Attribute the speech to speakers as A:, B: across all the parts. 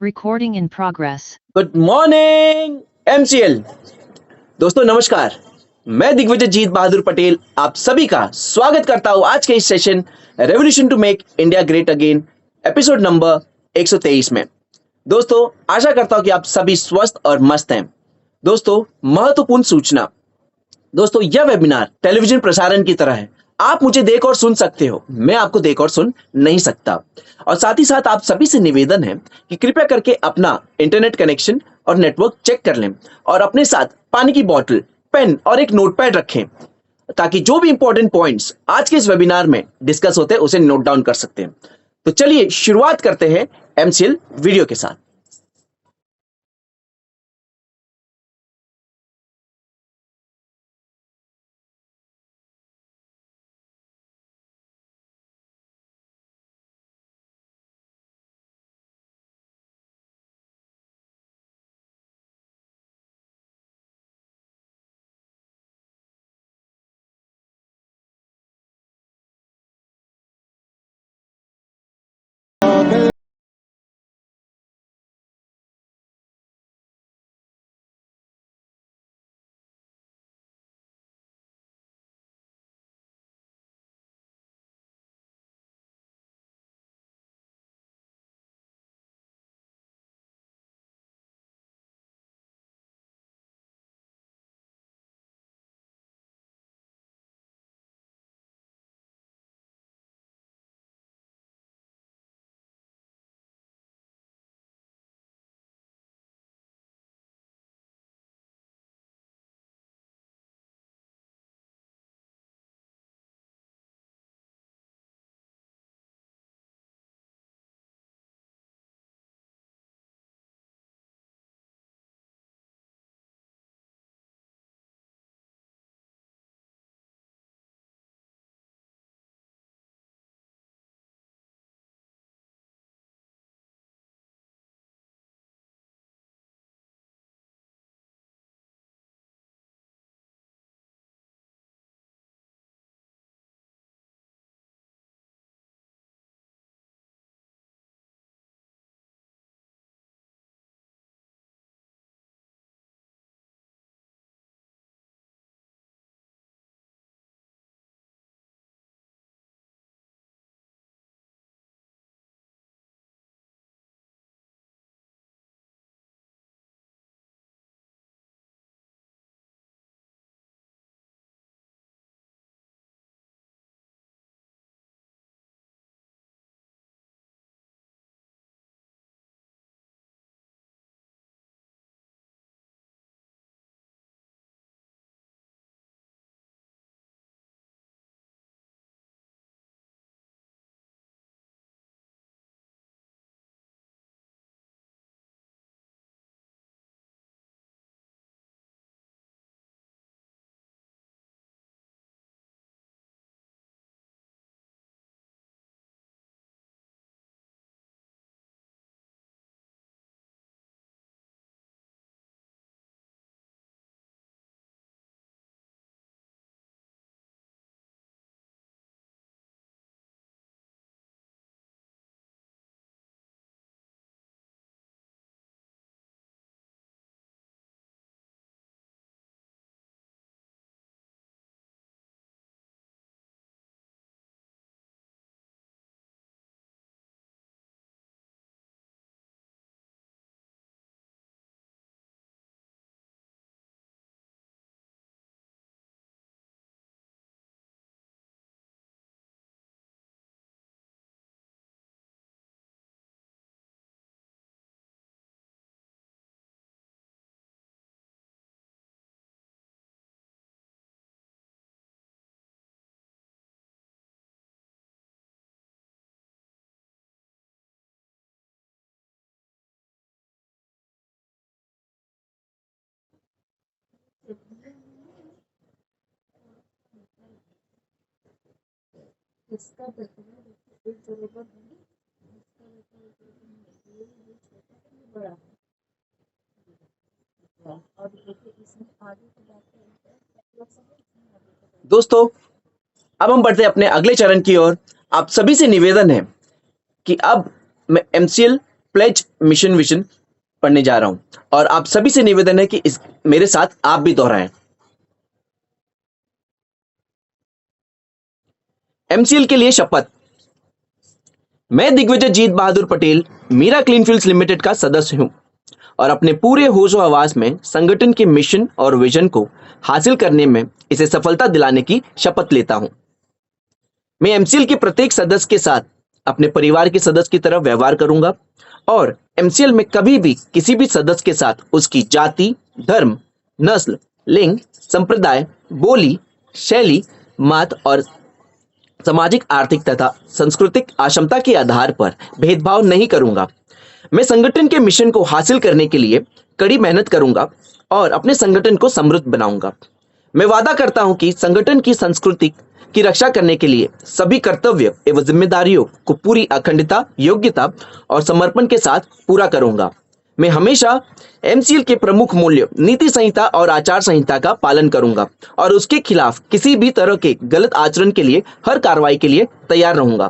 A: Recording in progress.
B: Good morning MCL. दोस्तों नमस्कार, मैं दिग्विजय जीत बहादुर पटेल आप सभी का स्वागत करता हूं आज के इस session revolution to make India great again episode number 123 में। दोस्तों आशा करता हूं कि आप सभी स्वस्थ और मस्त हैं। दोस्तों महत्वपूर्ण सूचना, दोस्तों यह वेबिनार टेलीविजन प्रसारण की तरह है। आप मुझे देख और सुन सकते हो, मैं आपको देख और सुन नहीं सकता। और साथ ही साथ आप सभी से निवेदन है कि कृपया करके अपना इंटरनेट कनेक्शन और नेटवर्क चेक कर लें और अपने साथ पानी की बोतल, पेन और एक नोटपैड रखें ताकि जो भी इंपॉर्टेंट पॉइंट्स आज के इस वेबिनार में डिस्कस होते हैं उसे नोट डाउन कर सकते हैं। तो चलिए शुरुआत करते हैं एमसीएल वीडियो के साथ। दोस्तों अब हम बढ़ते हैं अपने अगले चरण की ओर। आप सभी से निवेदन है कि अब मैं एमसीएल प्लेज मिशन विजन पढ़ने जा रहा हूं और आप सभी से निवेदन है कि मेरे साथ आप भी दोहराएं। एमसीएल के लिए शपथ। मैं दिग्विजय जीत बहादुर पटेल मीरा क्लीनफील्ड्स लिमिटेड का सदस्य हूं और अपने पूरे होशो हवास में संगठन के मिशन और विजन को हासिल करने में इसे सफलता दिलाने की शपथ लेता हूं। मैं एमसीएल के प्रत्येक सदस्य के साथ अपने परिवार के सदस्य की तरह व्यवहार करूंगा और एमसीएल में कभी भी किसी भी सदस्य के साथ उसकी जाति, धर्म, नस्ल, लिंग, संप्रदाय, बोली, शैली, मत और सामाजिक, आर्थिक तथा सांस्कृतिक अक्षमता के आधार पर भेदभाव नहीं करूंगा। मैं संगठन के मिशन को हासिल करने के लिए कड़ी मेहनत करूंगा और अपने संगठन को समृद्ध बनाऊंगा। मैं वादा करता हूं कि संगठन की संस्कृति की रक्षा करने के लिए सभी कर्तव्य एवं जिम्मेदारियों को पूरी अखंडता, योग्यता और समर्पण के साथ पूरा करूंगा। मैं हमेशा एमसीएल के प्रमुख मूल्य, नीति संहिता और आचार संहिता का पालन करूंगा और उसके खिलाफ किसी भी तरह के गलत आचरण के लिए हर कार्रवाई के लिए तैयार रहूंगा।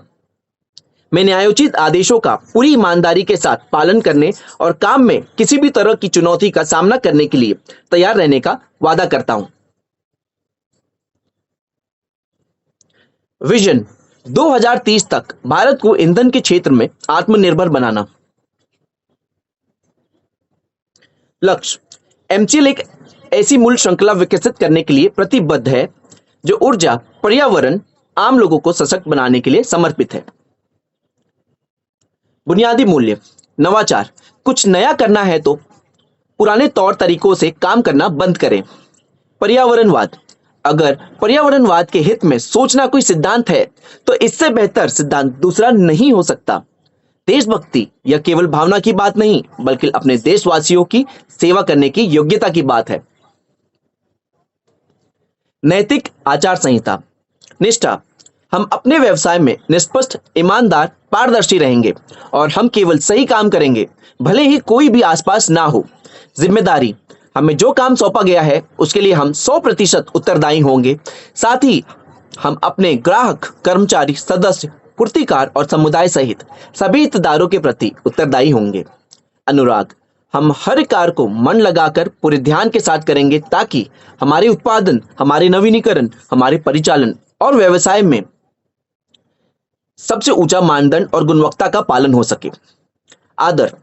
B: मैं न्यायोचित आदेशों का पूरी ईमानदारी के साथ पालन करने और काम में किसी भी तरह की चुनौती का सामना करने के लिए तैयार रहने का वादा करता हूं। विजन 2030 तक भारत को ईंधन के क्षेत्र में आत्मनिर्भर बनाना। लक्ष्य। एमसीएल एक ऐसी मूल श्रृंखला विकसित करने के लिए प्रतिबद्ध है जो ऊर्जा, पर्यावरण, आम लोगों को सशक्त बनाने के लिए समर्पित है। बुनियादी मूल्य। नवाचार। कुछ नया करना है तो पुराने तौर तरीकों से काम करना बंद करें। पर्यावरणवाद। अगर पर्यावरणवाद के हित में सोचना कोई सिद्धांत है तो इससे बेहतर सिद्धांत दूसरा नहीं हो सकता। देशभक्ति यह केवल भावना की बात नहीं बल्कि अपने देशवासियों की सेवा करने की योग्यता की बात है। नैतिक आचार संहिता। निष्ठा। हम अपने व्यवसाय में निष्पक्ष, ईमानदार, पारदर्शी रहेंगे और हम केवल सही काम करेंगे भले ही कोई भी आसपास ना हो। जिम्मेदारी। हमें जो काम सौंपा गया है उसके लिए हम 100% उत्तरदायी होंगे। साथ ही हम अपने ग्राहक, कर्मचारी, सदस्य, पूर्तिकार और समुदाय सहित सभी हितधारकों के प्रति उत्तरदायी होंगे। अनुराग। हम हर कार्य को मन लगाकर पूरे ध्यान के साथ करेंगे ताकि हमारे उत्पादन, हमारे नवीनीकरण, हमारे परिचालन और व्यवसाय में सबसे ऊंचा मानदंड और गुणवत्ता का पालन हो सके। आदर।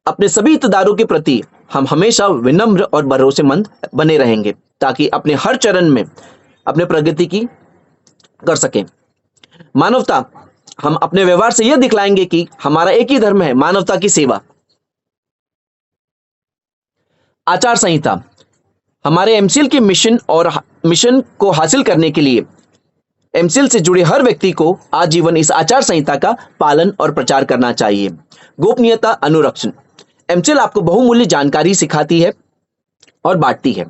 B: अपने सभी हितधारकों के प्रति हम हमेशा विनम्र और भरोसेमंद बने रहेंगे ताकि अपने हर चरण में अपने प्रगति की कर सकें। मानवता। हम अपने व्यवहार से यह दिखलाएंगे कि हमारा एक ही धर्म है, मानवता की सेवा। आचार संहिता। हमारे एमसीएल के मिशन को हासिल करने के लिए एमसीएल से जुड़े हर व्यक्ति को आजीवन इस आचार संहिता का पालन और प्रचार करना चाहिए। गोपनीयता, अनुरक्षण। एमसीएल आपको बहुमूल्य जानकारी सिखाती है और बांटती है।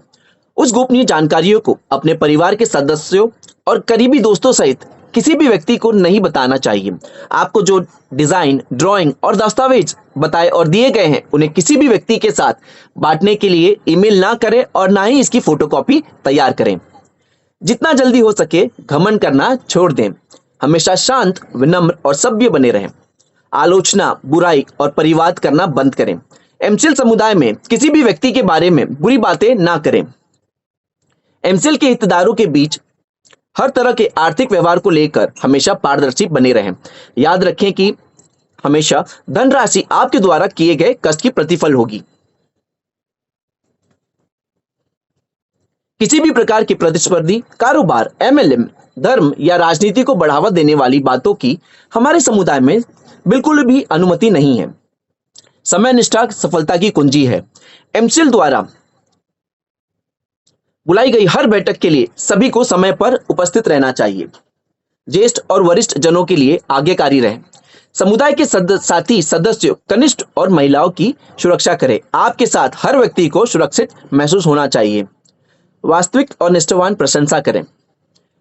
B: उस गोपनीय जानकारियों को अपने परिवार के सदस्यों और करीबी दोस्तों सहित किसी भी व्यक्ति को नहीं बताना चाहिए। आपको जो डिजाइन, ड्राइंग और दस्तावेज बताए और दिए गए हैं उन्हें किसी भी व्यक्ति के साथ बांटने के लिए ईमेल ना करें और ना ही इसकी फोटोकॉपी तैयार करें। जितना जल्दी हो सके घमंड करना छोड़ दें। हमेशा शांत, विनम्र और सभ्य बने रहें। आलोचना, बुराई और परिवाद करना बंद करें। एमसीएल समुदाय में किसी भी व्यक्ति के बारे में बुरी बातें ना करें। एमसीएल के हितधारकों के बीच हर तरह के आर्थिक व्यवहार को लेकर हमेशा पारदर्शी बने रहें। याद रखें कि हमेशा धनराशि आपके द्वारा किए गए कष्ट की प्रतिफल होगी। किसी भी प्रकार की प्रतिस्पर्धी कारोबार, एमएलएम, धर्म या राजनीति को बढ़ावा देने वाली बातों की हमारे समुदाय में बिल्कुल भी अनुमति नहीं है। समय निष्ठा सफलता की कुंजी है। एमसीएल द्वारा बुलाई गई हर बैठक के लिए सभी को समय पर उपस्थित रहना चाहिए। ज्येष्ठ और वरिष्ठ जनों के लिए आज्ञाकारी रहें। समुदाय के साथी सदस्यों, कनिष्ठ और महिलाओं की सुरक्षा करें। आपके साथ हर व्यक्ति को सुरक्षित महसूस होना चाहिए। वास्तविक और निष्ठावान प्रशंसा करें।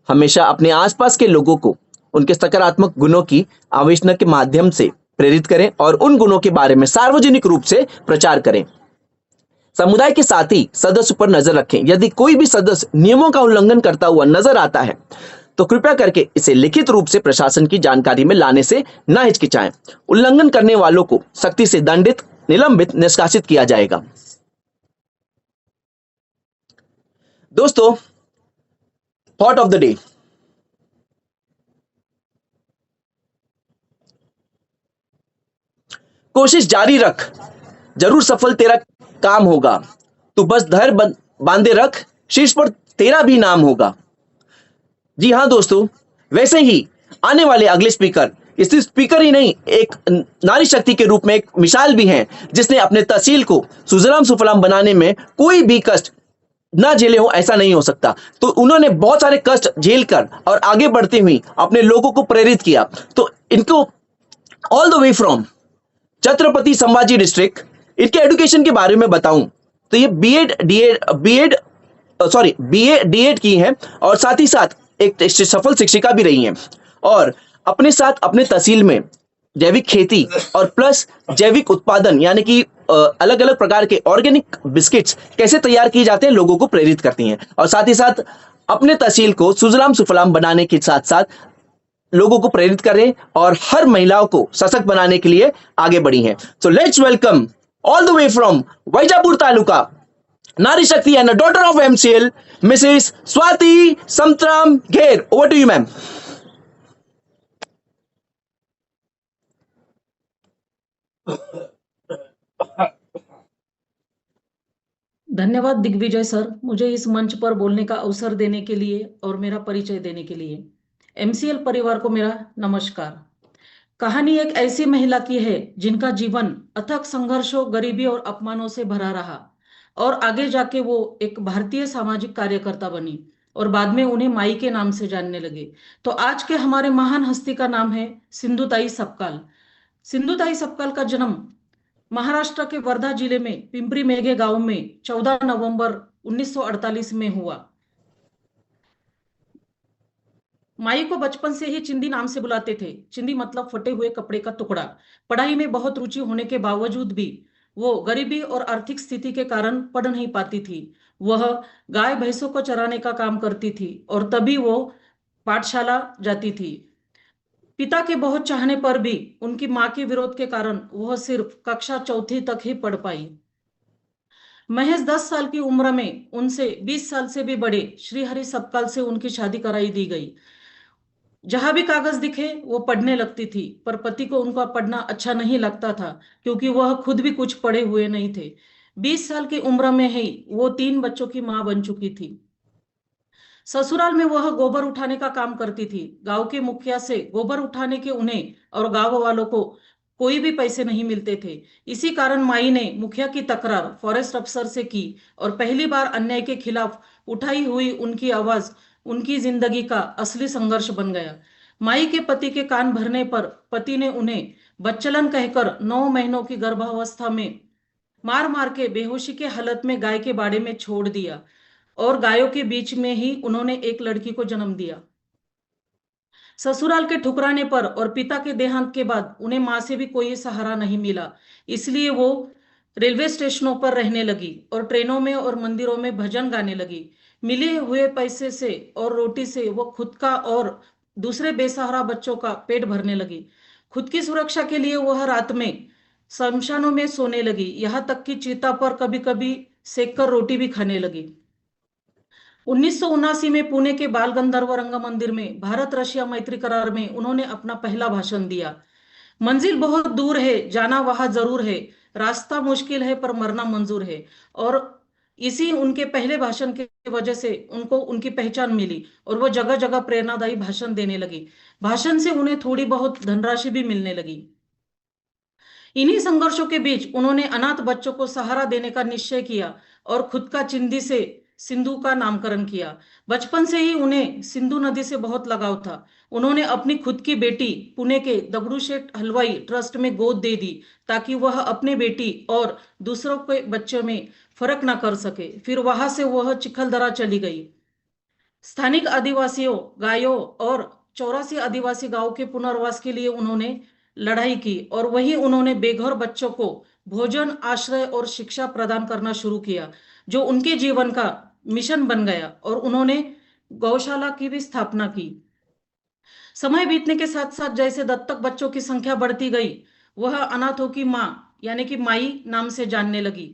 B: हमेशा अपने आसपास के लोगों को उनके सकारात्मक गुणों की आवेदना के माध्यम से प्रेरित करें और उन गुणों के बारे में सार्वजनिक रूप से प्रचार करें। समुदाय के साथी सदस्य पर नजर रखें। यदि कोई भी सदस्य नियमों का उल्लंघन करता हुआ नजर आता है तो कृपया करके इसे लिखित रूप से प्रशासन की जानकारी में लाने से ना हिचकिचाएं। उल्लंघन करने वालों को सख्ती से दंडित, निलंबित, निष्कासित किया जाएगा। दोस्तों, थॉट ऑफ द डे, कोशिश जारी रख, जरूर सफल तेरा काम होगा। तू बस धैर्य बांधे रख, शीर्ष पर तेरा भी नाम होगा। जी हाँ दोस्तों, वैसे ही आने वाले अगले स्पीकर, इस स्पीकर ही नहीं, एक नारी शक्ति के रूप में एक मिसाल भी हैं, जिसने अपने तहसील को सुजलाम सुफलाम बनाने में कोई भी कष्ट ना झेले हो, ऐसा नहीं हो सकता। तो उन्होंने बहुत सारे कष्ट झेल कर और आगे बढ़ते हुए अपने लोगों को प्रेरित किया। तो इनको all the way from Chhatrapati Sambhaji district, इनके एजुकेशन के बारे में बताऊं तो ये बीए डीएड की हैं और साथ ही साथ एक सफल शिक्षिका भी रही हैं। और अपने साथ अपने तहसील में जैविक खेती और प्लस जैविक उत्पादन यानी कि अलग अलग प्रकार के ऑर्गेनिक बिस्किट्स कैसे तैयार किए जाते हैं लोगों को प्रेरित करती हैं। और साथ ही साथ अपने तहसील को सुजलाम सुफलाम बनाने के साथ साथ लोगों को प्रेरित करें और हर महिलाओं को सशक्त बनाने के लिए आगे बढ़ी हैं। So let's welcome all the way from Vaijapur taluka, नारी शक्ति and daughter of MCL, Mrs Swati Samatram Gher. Over to you ma'am.
A: धन्यवाद दिग्विजय सर, मुझे इस मंच पर बोलने का अवसर देने के लिए और मेरा परिचय देने के लिए। एमसीएल परिवार को मेरा नमस्कार। कहानी एक ऐसी महिला की है जिनका जीवन अथक संघर्षों, गरीबी और अपमानों से भरा रहा और आगे जाके वो एक भारतीय सामाजिक कार्यकर्ता बनी और बाद में उन्हें माई के नाम से जानने लगे। तो आज के हमारे महान हस्ती का नाम है सिंधुताई सपकाल। सिंधुताई सपकाल का जन्म महाराष्ट्र के वर्धा जिले में पिंपरी मेघे गांव में 14 नवंबर 1948 में हुआ। माई को बचपन से ही चिंदी नाम से बुलाते थे। चिंदी मतलब फटे हुए कपड़े का टुकड़ा। पढ़ाई में बहुत रुचि होने के बावजूद भी वो गरीबी और आर्थिक स्थिति के कारण पढ़ नहीं पाती थी। वह गाय भैंसों को चराने का काम करती थी और तभी वो पाठशाला जाती थी। पिता के बहुत चाहने पर भी उनकी मां के विरोध के कारण वह सिर्फ कक्षा चौथी तक ही पढ़ पाई। महज 10 साल की उम्र में उनसे 20 साल से भी बड़े श्रीहरि सपकाल से उनकी शादी कराई दी गई। जहां भी कागज दिखे वो पढ़ने लगती थी, पर पति को उनका पढ़ना अच्छा नहीं लगता था क्योंकि वह खुद भी कुछ पढ़े हुए नहीं थे। 20 साल की उम्र में ही वो 3 बच्चों की मां बन चुकी थी। ससुराल में वह गोबर उठाने का काम करती थी। गांव के मुखिया से गोबर उठाने के उन्हें और गांव वालों को कोई भी पैसे नहीं मिलते थे। इसी कारण माई ने मुखिया की तकरार फॉरेस्ट अफसर से की और पहली बार अन्याय के खिलाफ उठाई हुई उनकी आवाज उनकी जिंदगी का असली संघर्ष बन गया। माई के पति के कान भरने पर पति ने उन्हें बच्चलन कहकर 9 महीनों की गर्भावस्था में मार मार के बेहोशी के हालत में गाय के बाड़े में छोड़ दिया और गायों के बीच में ही उन्होंने एक लड़की को जन्म दिया। ससुराल के ठुकराने पर और पिता के देहांत के बाद उन्हें मां से भी कोई सहारा नहीं मिला, इसलिए वो रेलवे स्टेशनों पर रहने लगी और ट्रेनों में और मंदिरों में भजन गाने लगी। मिले हुए पैसे से और रोटी से वो खुद का और दूसरे बेसहारा बच्चों का पेट भरने लगी। खुद की सुरक्षा के लिए वह रात में शमशानों में सोने लगी, यहां तक कि चिता पर कभी कभी सेक कर रोटी भी खाने लगी। 1979 में पुणे के बाल गंधर्व रंग मंदिर में भारत रशिया मैत्री करार में उन्होंने अपना पहला भाषण दिया। मंजिल बहुत दूर है, जाना वहां जरूर है, रास्ता मुश्किल है पर मरना मंजूर है। और इसी उनके पहले भाषण की वजह से उनको उनकी पहचान मिली और वो जगह जगह प्रेरणादायी भाषण देने लगी। भाषण से उन्हें थोड़ी बहुत धनराशि भी मिलने लगी। इन्हीं संघर्षों के बीच उन्होंने अनाथ बच्चों को सहारा देने का निश्चय किया और खुद का चिंदी से सिंधु का नामकरण किया। बचपन से ही उन्हें सिंधु नदी से बहुत लगाव था। उन्होंने अपनी खुद की बेटी पुणे के दगड़ू शेठ हलवाई ट्रस्ट में गोद दे दी ताकि वह अपने बेटी और दूसरों के बच्चों में फर्क ना कर सके। फिर वहां से वह चिखलदरा चली गई। स्थानिक आदिवासियों, गायों और 84 आदिवासी गांव के पुनर्वास के लिए उन्होंने लड़ाई की और वहीं उन्होंने बेघर बच्चों को भोजन, आश्रय और शिक्षा प्रदान करना शुरू किया, जो उनके जीवन का मिशन बन गया। और उन्होंने गौशाला की भी स्थापना की। समय बीतने के साथ साथ जैसे दत्तक बच्चों की संख्या बढ़ती गई, वह अनाथों की माँ यानी कि माई नाम से जानने लगी।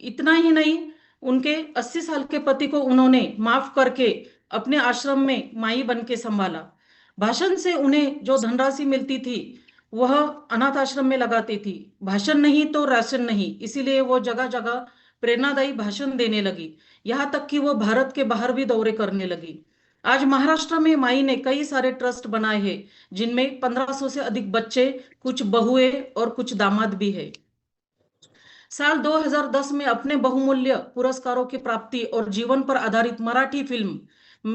A: इतना ही नहीं, उनके 80 साल के पति को उन्होंने माफ करके अपने आश्रम में माई बन के संभाला। भाषण से उन्हें जो धनराशि मिलती थी वह अनाथ आश्रम में लगाती थी। भाषण नहीं तो राशन नहीं, इसीलिए वो जगह जगह प्रेरणादायी भाषण देने लगी। यहाँ तक कि वो भारत के बाहर भी दौरे करने लगी। आज महाराष्ट्र में माई ने कई सारे ट्रस्ट बनाए हैं, जिनमें 1500 से अधिक बच्चे, कुछ बहुए और कुछ दामाद भी है। साल 2010 में अपने बहुमूल्य पुरस्कारों की प्राप्ति और जीवन पर आधारित मराठी फिल्म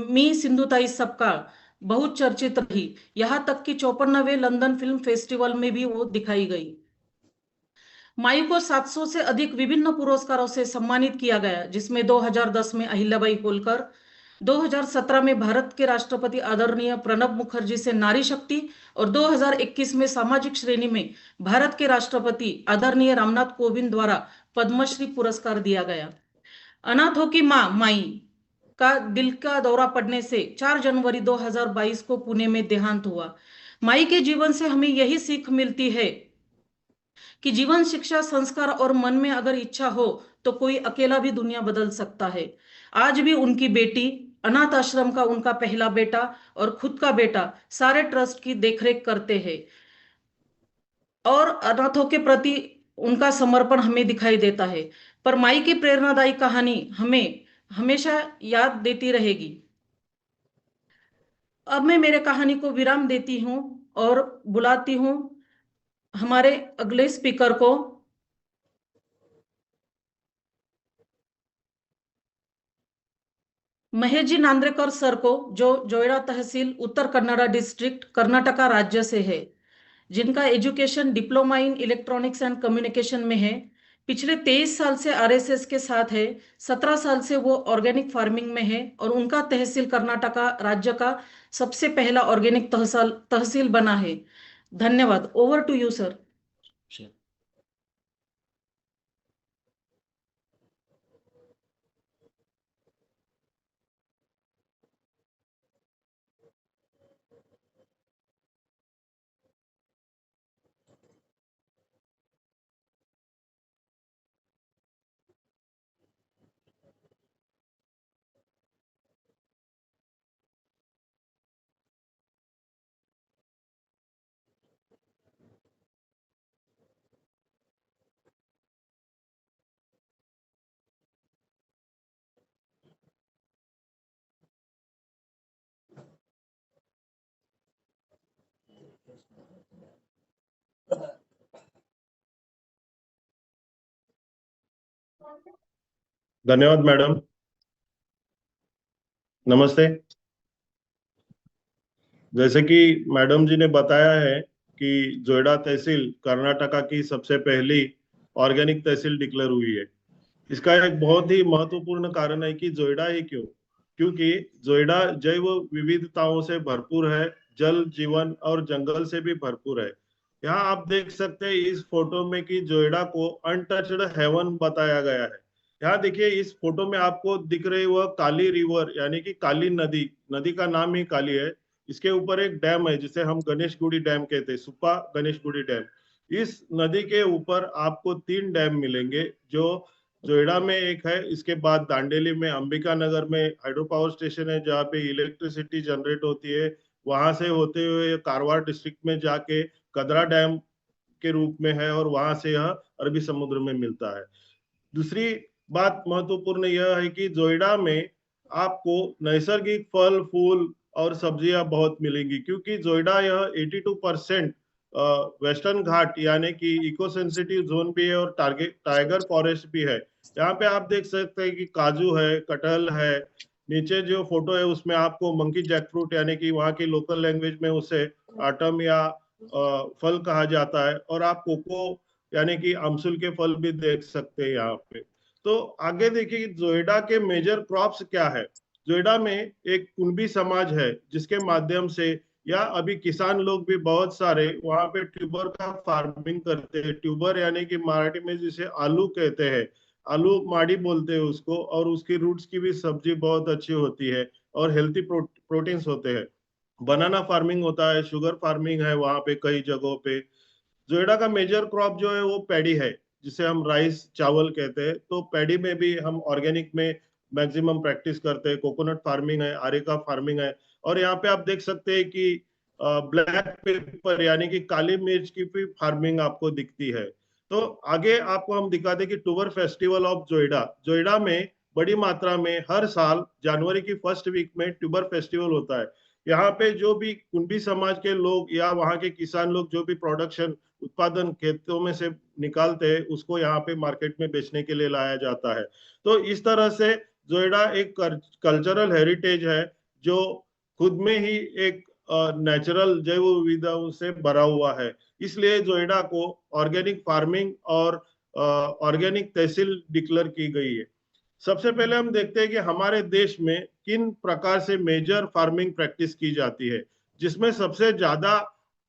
A: मी सिंधुताई सपकाळ बहुत चर्चित रही। यहाँ तक कि 54वें लंदन फिल्म फेस्टिवल में भी वो दिखाई गई। माई को 700 से अधिक विभिन्न पुरस्कारों से सम्मानित किया गया, जिसमें 2010 में अहिल्याबाई होलकर, 2017 में भारत के राष्ट्रपति आदरणीय प्रणब मुखर्जी से नारी शक्ति और 2021 में सामाजिक श्रेणी में भारत के राष्ट्रपति आदरणीय रामनाथ कोविंद द्वारा पद्मश्री पुरस्कार दिया गया। अनाथों की मां माई का दिल का दौरा पड़ने से 4 जनवरी 2022 को पुणे में देहांत हुआ। माई के जीवन से हमें यही सीख मिलती है कि जीवन, शिक्षा, संस्कार और मन में अगर इच्छा हो तो कोई अकेला भी दुनिया बदल सकता है। आज भी उनकी बेटी, अनाथ आश्रम का उनका पहला बेटा और खुद का बेटा सारे ट्रस्ट की देखरेख करते हैं और अनाथों के प्रति उनका समर्पण हमें दिखाई देता है। पर माई की प्रेरणादायी कहानी हमें हमेशा याद देती रहेगी। अब मैं मेरे कहानी को विराम देती हूँ और बुलाती हूँ हमारे अगले स्पीकर को। महेशजी नांद्रेकर सर को, जो जोयडा तहसील, उत्तर कन्नड़ा डिस्ट्रिक्ट, कर्नाटका राज्य से है, जिनका education diploma in electronics and communication में है। पिछले 23 साल से आरएसएस के साथ है। 17 साल से वो ऑर्गेनिक फार्मिंग में है और उनका तहसील कर्नाटका राज्य का सबसे पहला ऑर्गेनिक तहसील बना है। धन्यवाद। Over to you sir.
C: धन्यवाद मैडम। नमस्ते। जैसे कि मैडम जी ने बताया है कि जोयडा तहसील कर्नाटका की सबसे पहली ऑर्गेनिक तहसील डिक्लेयर हुई है। इसका एक बहुत ही महत्वपूर्ण कारण है कि जोयडा ही क्यों, क्योंकि जोयडा जैव विविधताओं से भरपूर है, जल, जीवन और जंगल से भी भरपूर है। यहाँ आप देख सकते हैं इस फोटो में कि जोयडा को अनटच्ड हेवन बताया गया है। यहाँ देखिए इस फोटो में आपको दिख रही वह काली रिवर यानी कि काली नदी, नदी का नाम ही काली है। इसके ऊपर एक डैम है जिसे हम गणेशगुड़ी डैम कहते हैं, सुप्पा गणेशगुड़ी डैम। इस नदी के ऊपर आपको 3 डैम मिलेंगे, जो जोयडा में एक है, इसके बाद दांडेली में, अंबिका नगर में हाइड्रो पावर स्टेशन है जहाँ पे इलेक्ट्रिसिटी जनरेट होती है। वहां से होते हुए कारवार डिस्ट्रिक्ट में जाके कदरा डैम के रूप में है और वहां से यह अरबी समुद्र में मिलता है। दूसरी बात महत्वपूर्ण यह है कि जोयडा में आपको नैसर्गिक फल, फूल और सब्जियां बहुत मिलेंगी, क्योंकि जोयडा यह 82% वेस्टर्न घाट यानी कि इको सेंसिटिव जोन भी है और टाइगर फॉरेस्ट भी है। यहाँ पे आप देख सकते हैं कि काजू है, कटहल है। नीचे जो फोटो है उसमें आपको मंकी जैकफ्रूट यानी कि वहाँ की लोकल लैंग्वेज में उसे आटम या फल कहा जाता है, और आप कोको यानी कि अमसुल के फल भी देख सकते हैं यहाँ पे। तो आगे देखिए जोयडा के मेजर क्रॉप्स क्या है। जोयडा में एक कुनबी समाज है जिसके माध्यम से, या अभी किसान लोग भी बहुत सारे वहां पे ट्यूबर का फार्मिंग करते हैं। ट्यूबर यानी कि मराठी में जिसे आलू कहते हैं, आलू माड़ी बोलते हैं उसको, और उसकी रूट्स की भी सब्जी बहुत अच्छी होती है। और हेल्थी प्रोटीन्स होते हैं। बनाना फार्मिंग होता है, शुगर फार्मिंग है वहां पे कई जगहों पे। जोएडा का मेजर क्रॉप जो है वो पैडी है, जिसे हम राइस चावल कहते हैं। तो पैडी में भी हम ऑर्गेनिक में मैक्सिमम प्रैक्टिस करते हैं। कोकोनट फार्मिंग है, अरेका फार्मिंग है, और यहाँ पे आप देख सकते हैं कि ब्लैक पेपर यानी कि काली मिर्च की भी फार्मिंग आपको दिखती है। तो आगे आपको हम दिखाते हैं कि टूबर फेस्टिवल ऑफ जोएडा। जोएडा में बड़ी मात्रा में हर साल जनवरी की फर्स्ट वीक में ट्यूबर फेस्टिवल होता है। यहाँ पे जो भी कुंडी समाज के लोग या वहाँ के किसान लोग जो भी प्रोडक्शन उत्पादन खेतों में से निकालते हैं, उसको यहाँ पे मार्केट में बेचने के लिए लाया जाता है। तो इस तरह से जोएडा एक कल्चरल हेरिटेज है जो खुद में ही एक नेचुरल जैव विविधताओं से भरा हुआ है। इसलिए जोएडा को ऑर्गेनिक फार्मिंग और ऑर्गेनिक तहसील डिक्लेयर की गई है। सबसे पहले हम देखते हैं कि हमारे देश में किन प्रकार से मेजर फार्मिंग प्रैक्टिस की जाती है, जिसमें सबसे ज्यादा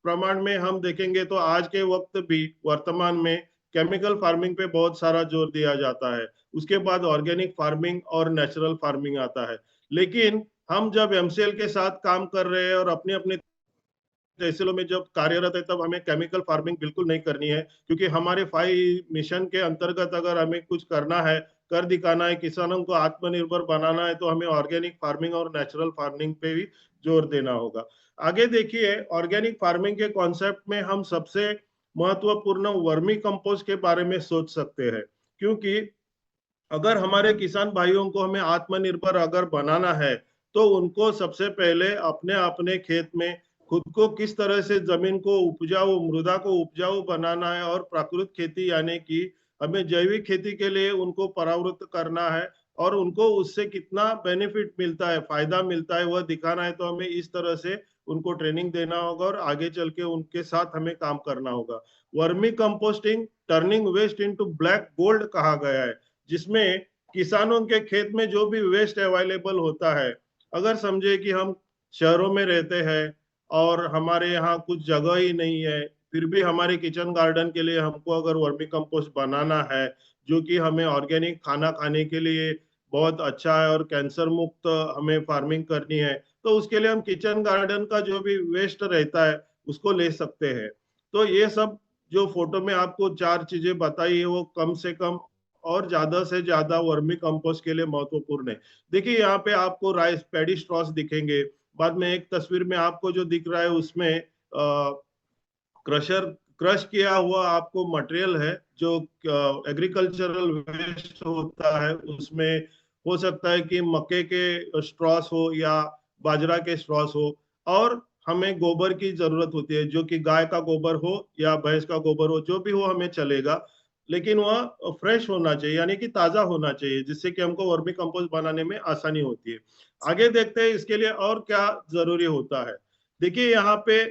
C: प्रमाण में हम देखेंगे तो आज के वक्त भी वर्तमान में केमिकल फार्मिंग पे बहुत सारा जोर दिया जाता है। उसके बाद ऑर्गेनिक फार्मिंग और नेचुरल फार्मिंग आता है। लेकिन हम जब एमसीएल के साथ काम कर रहे हैं और अपने अपने तहसीलों में जब कार्यरत है, तब हमें केमिकल फार्मिंग बिल्कुल नहीं करनी है, क्योंकि हमारे 5 मिशन के अंतर्गत अगर हमें कुछ करना है, कर दिखाना है, किसानों को आत्मनिर्भर बनाना है, तो हमें ऑर्गेनिक फार्मिंग और नेचुरल फार्मिंग पे भी जोर देना होगा। आगे देखिए, ऑर्गेनिक फार्मिंग के कॉन्सेप्ट में हम सबसे महत्वपूर्ण वर्मी कंपोस्ट के बारे में सोच सकते हैं, क्योंकि अगर हमारे किसान भाइयों को हमें आत्मनिर्भर अगर बनाना है, तो उनको सबसे पहले अपने अपने खेत में खुद को किस तरह से जमीन को उपजाऊ, मृदा को उपजाऊ बनाना है, और प्राकृतिक खेती यानी कि हमें जैविक खेती के लिए उनको परावृत्त करना है, और उनको उससे कितना बेनिफिट मिलता है, फायदा मिलता है, वह दिखाना है। तो हमें इस तरह से उनको ट्रेनिंग देना होगा और आगे चल के उनके साथ हमें काम करना होगा। Vermicomposting turning waste into black gold कहा गया है, जिसमें किसानों के खेत में जो भी वेस्ट अवेलेबल होता है, अगर समझे कि हम शहरों में रहते हैं और हमारे यहाँ कुछ जगह ही नहीं है, फिर भी हमारे किचन गार्डन के लिए हमको अगर वर्मी कंपोस्ट बनाना है, जो कि हमें ऑर्गेनिक खाना खाने के लिए बहुत अच्छा है और कैंसर मुक्त हमें फार्मिंग करनी है, तो उसके लिए हम किचन गार्डन का जो भी वेस्ट रहता है उसको ले सकते हैं। तो ये सब जो फोटो में आपको 4 चीजें बताई है, वो कम से कम और ज्यादा से ज्यादा वर्मी कंपोस्ट के लिए महत्वपूर्ण है। देखिए, यहाँ पे आपको राइस पैडी स्ट्रॉस दिखेंगे। बाद में एक तस्वीर में आपको जो दिख रहा है उसमें क्रश किया हुआ आपको मटेरियल है, जो एग्रीकल्चरल वेस्ट होता है। उसमें हो सकता है कि मक्के के स्ट्रॉस हो या बाजरा के स्ट्रॉस हो, और हमें गोबर की जरूरत होती है, जो कि गाय का गोबर हो या भैंस का गोबर हो, जो भी हो हमें चलेगा, लेकिन वह फ्रेश होना चाहिए, यानी कि ताजा होना चाहिए, जिससे कि हमको वर्मी कंपोस्ट बनाने में आसानी होती है। आगे देखते हैं इसके लिए और क्या जरूरी होता है। देखिए, यहाँ पे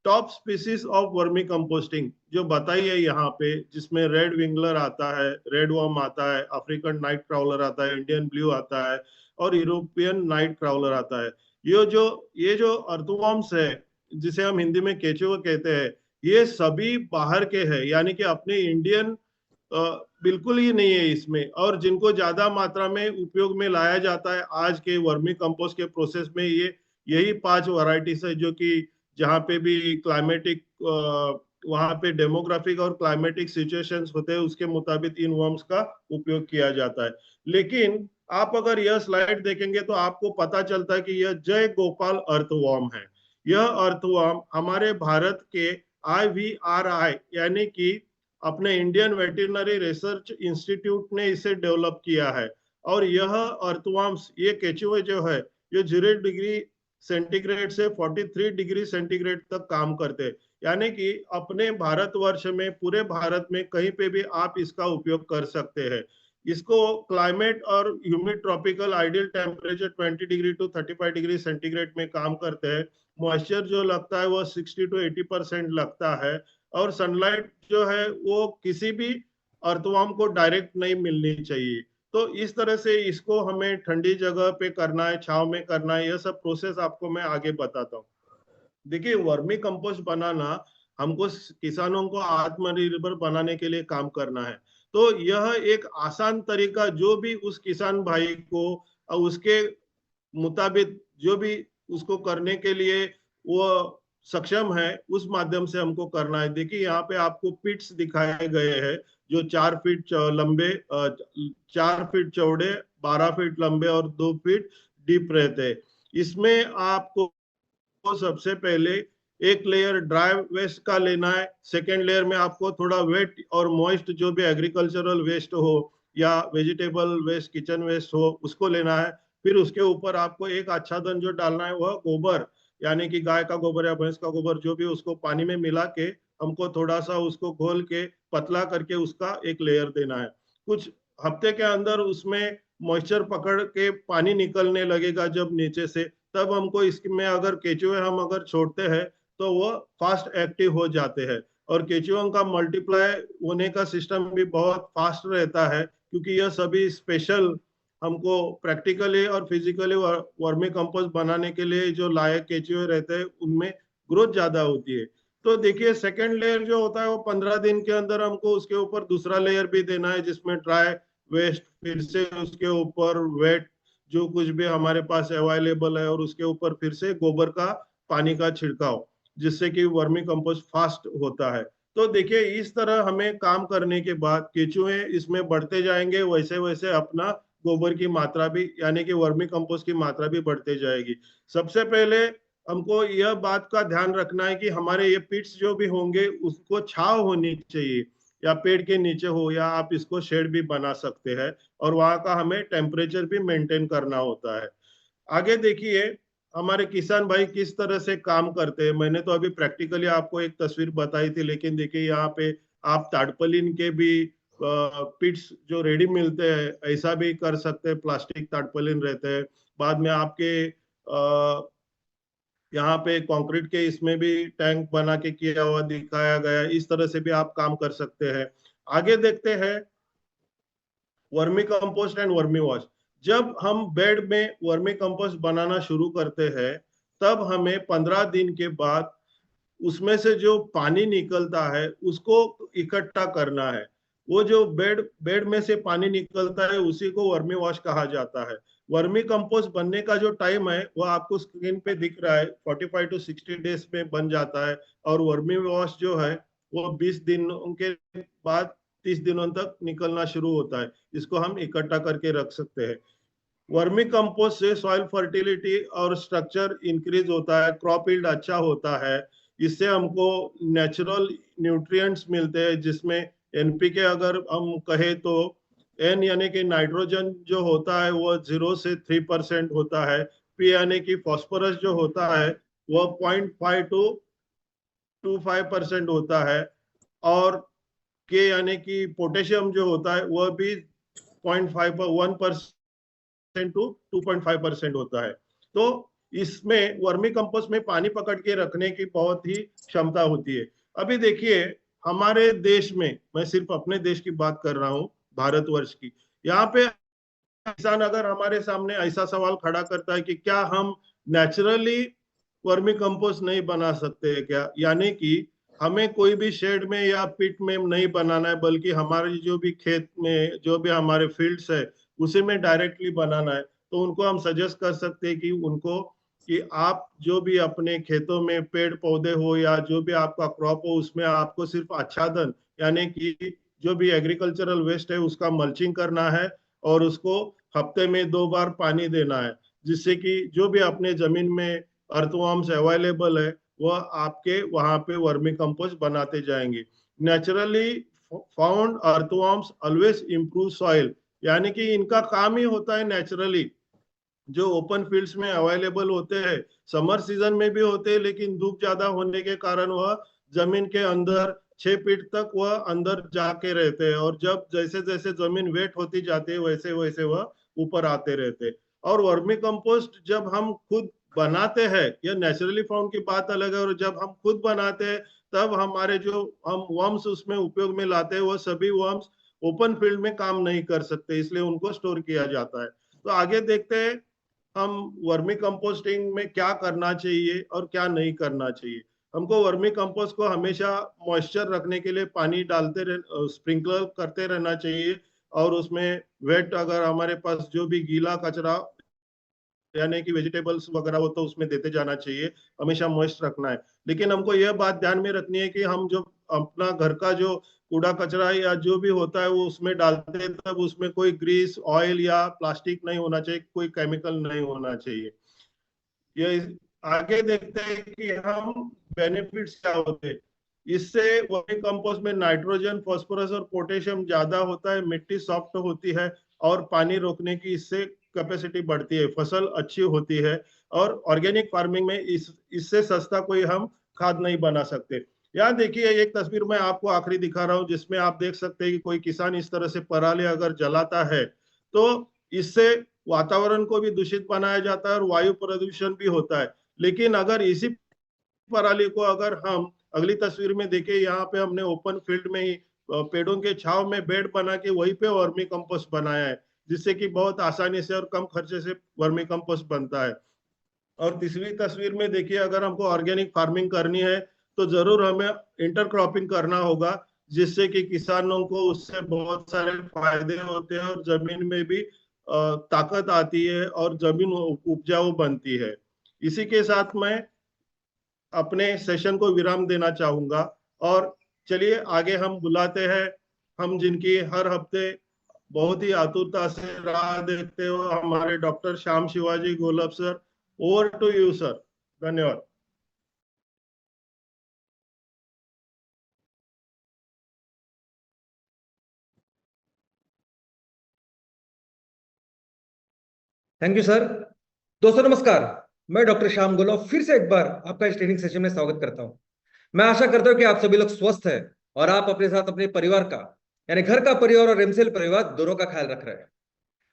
C: top species of vermi composting जो बताई है यहाँ पे, जिसमें रेड विंगलर आता है, रेड वर्म आता है, अफ्रीकन नाइट क्राउलर आता है, इंडियन ब्लू आता है, और यूरोपियन नाइट क्राउलर आता है। ये जो अर्थवर्म्स है, जिसे हम हिंदी में केचुआ कहते हैं, ये सभी बाहर के हैं, यानी कि अपने इंडियन बिल्कुल ही नहीं है इसमें। और जिनको ज्यादा मात्रा में उपयोग में लाया जाता है आज के वर्मी कंपोस्ट के प्रोसेस में, ये यही 5 वैरायटीज है, जो कि जहाँ पे भी क्लाइमेटिक वहाँ पे डेमोग्राफिक और क्लाइमेटिक सिचुएशंस होते हैं, उसके मुताबिक इन वर्म्स का उपयोग किया जाता है। लेकिन आप अगर यह स्लाइड देखेंगे तो आपको पता चलता है कि यह जय गोपाल अर्थवर्म है। यह अर्थवर्म हमारे भारत के IVRI यानी कि अपने इंडियन वेटरनरी रिसर्च इंस्टीट्यूट ने इसे डेवलप किया है। और यह अर्थवर्म्स, ये केचुए जो है, ये 0 डिग्री सेंटीग्रेड से 43 डिग्री सेंटीग्रेड तक काम करते हैं, यानी कि अपने भारतवर्ष में, पूरे भारत में कहीं पे भी आप इसका उपयोग कर सकते हैं। इसको क्लाइमेट और humid tropical ideal temperature 20 degree to 35 degree centigrade में काम करते हैं। मॉइस्चर जो लगता है वो 60 to 80% लगता है, और सनलाइट जो है वो किसी भी अर्थवर्म को डायरेक्ट नहीं मिलनी चाहिए। तो इस तरह से इसको हमें ठंडी जगह पे करना है, छांव में करना है, यह सब प्रोसेस आपको मैं आगे बताता हूँ। देखिए, वर्मी कंपोस्ट बनाना हमको किसानों को आत्मनिर्भर बनाने के लिए काम करना है। तो यह एक आसान तरीका, जो भी उस किसान भाई को उसके मुताबिक जो भी उसको करने के लिए वो सक्षम है, उस माध्यम से हमको करना है। देखिए यहाँ पे आपको पिट्स दिखाए गए हैं जो 4 फीट लंबे, 4 फीट चौड़े, 12 फीट लंबे और 2 फीट डीप रहते हैं। इसमें आपको सबसे पहले एक लेयर ड्राई वेस्ट का लेना है। सेकेंड लेयर में आपको थोड़ा वेट और मॉइस्ट जो भी एग्रीकल्चरल वेस्ट हो या वेजिटेबल वेस्ट, किचन वेस्ट हो, उसको लेना है। फिर उसके ऊपर आपको एक आच्छादन जो डालना है वह गोबर, यानी कि गाय का गोबर या भैंस का गोबर जो भी, उसको पानी में मिला के हमको थोड़ा सा उसको घोल के पतला करके उसका एक लेयर देना है। कुछ हफ्ते के अंदर उसमें मॉइस्चर पकड़ के पानी निकलने लगेगा जब नीचे से, तब हमको इसमें अगर केचुए हम अगर छोड़ते हैं तो वो फास्ट एक्टिव हो जाते हैं। और केचुओं का मल्टीप्लाई होने का सिस्टम भी बहुत फास्ट रहता है, क्योंकि यह सभी स्पेशल हमको प्रैक्टिकली और फिजिकली वर्मी कंपोस्ट बनाने के लिए जो लायक केचुए रहते हैं उनमें ग्रोथ ज्यादा होती है। तो देखिए सेकेंड लेयर जो होता है वो 15 दिन के अंदर हमको उसके ऊपर दूसरा लेयर भी देना है, जिसमें ड्राई वेस्ट, फिर से उसके ऊपर वेट जो कुछ भी हमारे पास अवेलेबल है, और उसके ऊपर फिर से गोबर का पानी का छिड़काव, जिससे कि वर्मी कंपोस्ट फास्ट होता है। तो देखिए इस तरह हमें काम करने के बाद केचुए इसमें बढ़ते जाएंगे, वैसे वैसे अपना गोबर की मात्रा भी, यानी कि वर्मी कंपोस्ट की मात्रा भी बढ़ते जाएगी। सबसे पहले हमको यह बात का ध्यान रखना है कि हमारे ये पिट्स जो भी होंगे उसको छांव होनी चाहिए, या पेड़ के नीचे हो, या आप इसको शेड भी बना सकते हैं, और वहां का हमें टेम्परेचर भी मेंटेन करना होता है। आगे देखिए हमारे किसान भाई किस तरह से काम करते हैं। मैंने तो अभी प्रैक्टिकली आपको एक तस्वीर बताई थी, लेकिन देखिए यहाँ पे आप ताड़पलिन के भी पिट्स जो रेडी मिलते हैं ऐसा भी कर सकते हैं, प्लास्टिक ताड़पलिन रहते हैं। बाद में आपके यहाँ पे कंक्रीट के इसमें भी टैंक बना के किया हुआ दिखाया गया, इस तरह से भी आप काम कर सकते हैं। आगे देखते हैं vermi compost and vermi wash. जब हम बेड में वर्मी कंपोस्ट बनाना शुरू करते हैं तब हमें 15 दिन के बाद उसमें से जो पानी निकलता है उसको इकट्ठा करना है। वो जो बेड बेड में से पानी निकलता है उसी को वर्मी वॉश कहा जाता है। वर्मी कंपोस्ट बनने का जो टाइम है वो आपको स्क्रीन पे दिख रहा है, 45 to 60 डेज में बन जाता है। और वर्मी वॉश जो है वो 20 दिनों के बाद 30 दिनों तक निकलना शुरू होता है। इसको हम इकट्ठा करके रख सकते हैं। वर्मी कंपोस्ट से सॉइल फर्टिलिटी और स्ट्रक्चर इंक्रीज होता है, क्रॉप यील्ड अच्छा होता है। इससे हमको नेचुरल न्यूट्रिएंट्स मिलते हैं, जिसमें एनपीके अगर हम कहें तो एन यानी कि नाइट्रोजन जो होता है वो 0 से 3% होता है। पी यानी कि फॉस्फोरस जो होता है वो 0.5 to 25% होता है। और के यानी कि पोटेशियम जो होता है वह भी 0.5 1% टू 2.5% होता है। तो इसमें वर्मी कंपोस्ट में पानी पकड़ के रखने की बहुत ही क्षमता होती है। अभी देखिए हमारे देश में, मैं सिर्फ अपने देश की बात कर रहा हूँ, भारतवर्ष की, यहाँ पे किसान अगर हमारे सामने ऐसा सवाल खड़ा करता है कि क्या हम नेचुरली वर्मी कंपोस्ट नहीं बना सकते हैं क्या, यानी कि हमें कोई भी शेड में या पिट में नहीं बनाना है, बल्कि हमारे जो भी खेत में जो भी हमारे फील्ड्स है उसी में डायरेक्टली बनाना है, तो उनको हम सजेस्ट कर सकते हैं कि उनको कि आप जो भी अपने खेतों में पेड़ पौधे हो या जो भी आपका क्रॉप हो उसमें आपको सिर्फ आच्छादन यानी कि जो भी एग्रीकल्चरल वेस्ट है उसका मल्चिंग करना है, और उसको हफ्ते में 2 बार पानी देना है, जिससे कि जो भी अपने जमीन में अर्थवर्म्स अवेलेबल है वह आपके वहां पे वर्मी कंपोस्ट बनाते जाएंगे। Naturally found earthworms always improve soil, यानी कि इनका काम ही होता है नेचुरली, जो ओपन फील्ड्स में अवेलेबल होते हैं, समर सीजन में भी होते हैं, लेकिन धूप ज्यादा होने के कारण वह जमीन के अंदर 6 फीट तक वह अंदर जाके रहते हैं, और जब जैसे जैसे जमीन वेट होती जाती है वैसे वैसे वह ऊपर आते रहते हैं। और वर्मी कंपोस्ट जब हम खुद बनाते हैं, यह नेचुरली फाउंड की बात अलग है, और जब हम खुद बनाते हैं तब हमारे जो हम वर्म्स उसमें उपयोग में लाते हैं वह सभी वर्म्स ओपन फील्ड में काम नहीं कर सकते, इसलिए उनको स्टोर किया जाता है। तो आगे देखते हैं हम वर्मी कंपोस्टिंग में क्या करना चाहिए और क्या नहीं करना चाहिए। हमको वर्मी कंपोस्ट को हमेशा मॉइस्चर रखने के लिए पानी डालते स्प्रिंकलर करते रहना चाहिए, और उसमें वेट अगर हमारे पास जो भी गीला कचरा यानी कि वेजिटेबल्स वगैरह वो तो उसमें देते जाना चाहिए, हमेशा मॉइस्ट रखना है। लेकिन हमको यह बात ध्यान में रखनी है कि हम जो अपना घर का जो कूड़ा कचरा या जो भी होता है वो उसमें डालते हैं, तब उसमें कोई ग्रीस, ऑयल या प्लास्टिक नहीं होना चाहिए, कोई केमिकल नहीं होना चाहिए। ये आगे देखते हैं कि हम बेनिफिट्स क्या होते हैं। इससे वर्मी कंपोस्ट में नाइट्रोजन, फास्फोरस और पोटेशियम ज्यादा होता है, मिट्टी सॉफ्ट होती है और पानी रोकने की इससे कैपेसिटी बढ़ती है, फसल अच्छी होती है। और ऑर्गेनिक फार्मिंग में इससे सस्ता कोई हम खाद नहीं बना सकते। यहाँ देखिए एक तस्वीर मैं आपको आखिरी दिखा रहा हूँ, जिसमें आप देख सकते हैं कि कोई किसान इस तरह से पराली अगर जलाता है तो इससे वातावरण को भी दूषित बनाया जाता है और वायु प्रदूषण भी होता है। लेकिन अगर इसी पराली को अगर हम अगली तस्वीर में देखें, यहाँ पे हमने ओपन फील्ड में ही पेड़ों के छाव में बेड बना के वहीं पे वर्मी कंपोस्ट बनाया है, जिससे कि बहुत आसानी से और कम खर्चे से वर्मी कंपोस्ट बनता है। और तीसरी तस्वीर में देखिए, अगर हमको ऑर्गेनिक फार्मिंग करनी है तो जरूर हमें इंटरक्रॉपिंग करना होगा, जिससे कि किसानों को उससे बहुत सारे फायदे होते हैं और जमीन में भी ताकत आती है और जमीन उपजाऊ बनती है। इसी के साथ मैं अपने सेशन को विराम देना चाहूंगा और चलिए आगे हम बुलाते हैं, हम जिनकी हर हफ्ते बहुत ही आतुरता से राह देखते हो, हमारे doctor Shyam Shivaji Golab sir. Over to you sir. धन्यवाद।
D: Thank you sir. दोस्तों नमस्कार, मैं डॉक्टर श्याम गोलव फिर से एक बार आपका इस ट्रेनिंग सेशन में स्वागत करता हूं। मैं आशा करता हूं कि आप सभी लोग स्वस्थ हैं और आप अपने साथ अपने परिवार का, यानी घर का परिवार और एमसीएल परिवार दोनों का ख्याल रख रहे हैं।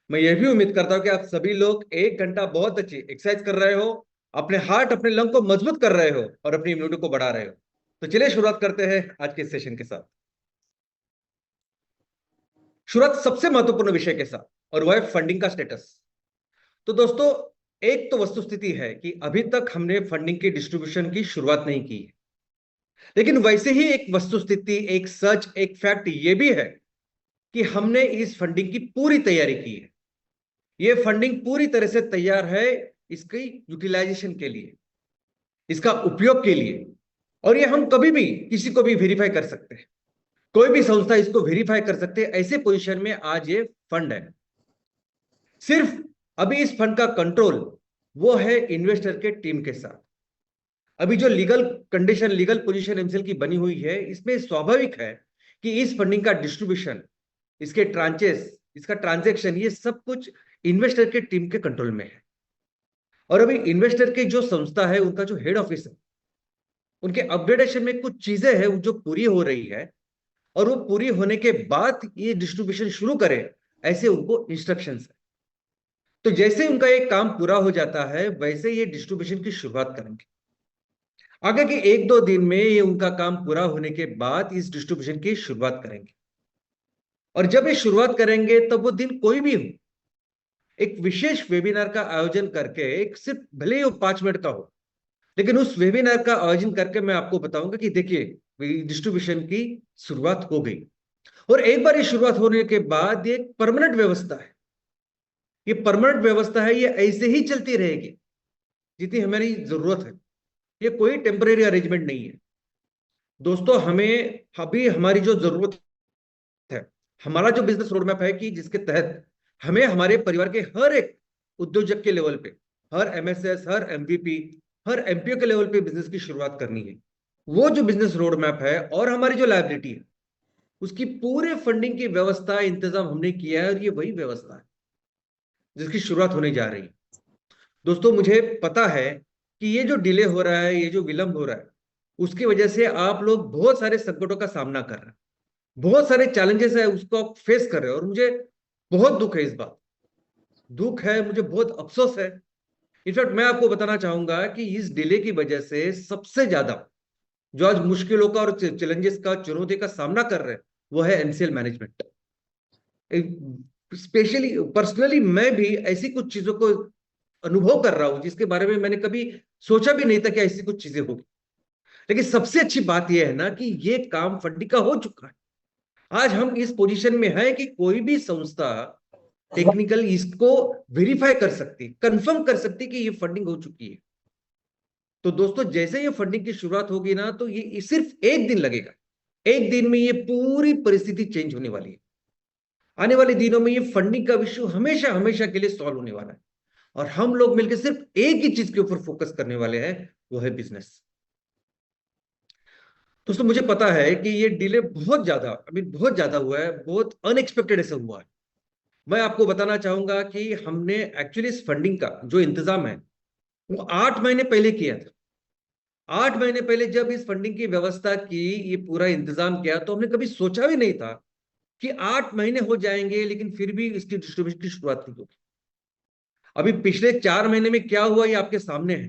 D: मैं यह भी उम्मीद करता हूं कि आप सभी लोग 1 घंटा बहुत अच्छी एक्सरसाइज कर रहे हो, अपने हार्ट अपने लंग को मजबूत कर रहे हो और अपनी इम्यूनिटी को बढ़ा रहे हो। तो चलिए शुरुआत करते हैं आज के सेशन के साथ। शुरुआत सबसे महत्वपूर्ण विषय के साथ, और वह है फंडिंग का स्टेटस। तो दोस्तों, एक तो वस्तुस्थिति है कि अभी तक हमने फंडिंग की डिस्ट्रीब्यूशन की शुरुआत नहीं की है, लेकिन वैसे ही एक वस्तुस्थिति, एक सच, एक फैक्ट ये भी है कि हमने इस फंडिंग की पूरी तैयारी की है। यह फंडिंग पूरी तरह से तैयार है इसकी यूटिलाइजेशन के लिए, इसका उपयोग के लिए, और ये हम कभी भी किसी को भी वेरीफाई कर सकते हैं, कोई भी संस्था इसको वेरीफाई कर सकते हैं। ऐसे पोजीशन में आज ये फंड है। सिर्फ अभी इस फंड का कंट्रोल वो है इन्वेस्टर के टीम के साथ। अभी जो legal condition, legal position MCL की बनी हुई है, इसमें स्वाभाविक है कि इस फंडिंग का डिस्ट्रीब्यूशन, इसके ट्रांचेस, इसका ट्रांजैक्शन, ये सब कुछ इन्वेस्टर के टीम के कंट्रोल में है। और अभी इन्वेस्टर की जो संस्था है, उनका जो हेड ऑफिस है, उनके अपग्रेडेशन में कुछ चीजें हैं जो पूरी हो रही है, और वो पूरी होने के बाद ये डिस्ट्रीब्यूशन शुरू करें, ऐसे उनको इंस्ट्रक्शंस है। तो जैसे उनका एक काम पूरा हो जाता है, वैसे ये डिस्ट्रीब्यूशन की शुरुआत करेंगे। आगे के 1-2 दिन में ये उनका काम पूरा होने के बाद इस डिस्ट्रीब्यूशन की शुरुआत करेंगे। और जब ये शुरुआत करेंगे तब वो दिन कोई भी हो, एक विशेष वेबिनार का आयोजन करके, एक सिर्फ भले ही वो 5 मिनट का हो, लेकिन उस वेबिनार का आयोजन करके मैं आपको बताऊंगा कि देखिए डिस्ट्रीब्यूशन की शुरुआत हो गई। और एक बार ये शुरुआत होने के बाद ये परमानेंट व्यवस्था है, ये परमानेंट व्यवस्था है, ये ऐसे ही चलती रहेगी जितनी हमारी जरूरत है। ये कोई टेम्परेरी अरेंजमेंट नहीं है दोस्तों। हमें अभी हमारी जो जरूरत है, हमारा जो बिजनेस रोड मैप है कि जिसके तहत हमें हमारे परिवार के हर एक उद्योजक के लेवल पे, हर एमएसएस, हर एमवीपी, हर एमपीओ के लेवल पे बिजनेस की शुरुआत करनी है। वो जो बिजनेस रोड मैप है और हमारी जो लायबिलिटी है, उसकी पूरे फंडिंग की व्यवस्था, इंतजाम हमने किया है, और ये वही व्यवस्था है जिसकी शुरुआत होने जा रही है। दोस्तों, मुझे पता है कि ये जो डिले हो रहा है, ये जो विलंब हो रहा है, उसकी वजह से आप लोग बहुत सारे संकटों का सामना कर रहे हैं, बहुत सारे चैलेंजेस है उसको आप फेस कर रहे हो, और मुझे बहुत दुख है, इस बात दुख है, मुझे बहुत अफसोस है। इनफैक्ट मैं आपको बताना चाहूंगा कि इस डिले की वजह से सबसे ज्यादा जो आज मुश्किलों का और चैलेंजेस का, चुनौती का सामना कर रहे हैं, वो है एमसीएल मैनेजमेंट। स्पेशली पर्सनली मैं भी ऐसी कुछ चीजों को अनुभव कर रहा हूं जिसके बारे में मैंने कभी सोचा भी नहीं था कि ऐसी कुछ चीजें होगी। लेकिन सबसे अच्छी बात यह है ना कि ये काम फंडिंग का हो चुका है। आज हम इस पोजीशन में हैं कि कोई भी संस्था टेक्निकल इसको वेरीफाई कर सकती है, कंफर्म कर सकती है कि ये फंडिंग हो चुकी है। तो दोस्तों जैसे ये फंडिंग की शुरुआत होगी ना, तो ये सिर्फ एक दिन लगेगा, एक दिन में ये पूरी परिस्थिति चेंज होने वाली है। आने वाले दिनों में ये फंडिंग का इश्यू हमेशा हमेशा के लिए सॉल्व होने वाला है, और हम लोग मिलकर सिर्फ एक ही चीज के ऊपर फोकस करने वाले हैं, वो है बिजनेस। दोस्तों मुझे पता है कि ये डिले बहुत ज्यादा, बहुत ज्यादा हुआ है, बहुत अनएक्सपेक्टेड ऐसा हुआ है। मैं आपको बताना चाहूंगा कि हमने एक्चुअली इस फंडिंग का जो इंतजाम है वो 8 महीने पहले किया था। 8 महीने पहले जब इस फंडिंग की व्यवस्था की, ये पूरा इंतजाम किया, तो हमने कभी सोचा भी नहीं था कि 8 महीने हो जाएंगे लेकिन फिर भी इसकी डिस्ट्रीब्यूशन की शुरुआत नहीं होगी। अभी पिछले 4 महीने में क्या हुआ ये आपके सामने है,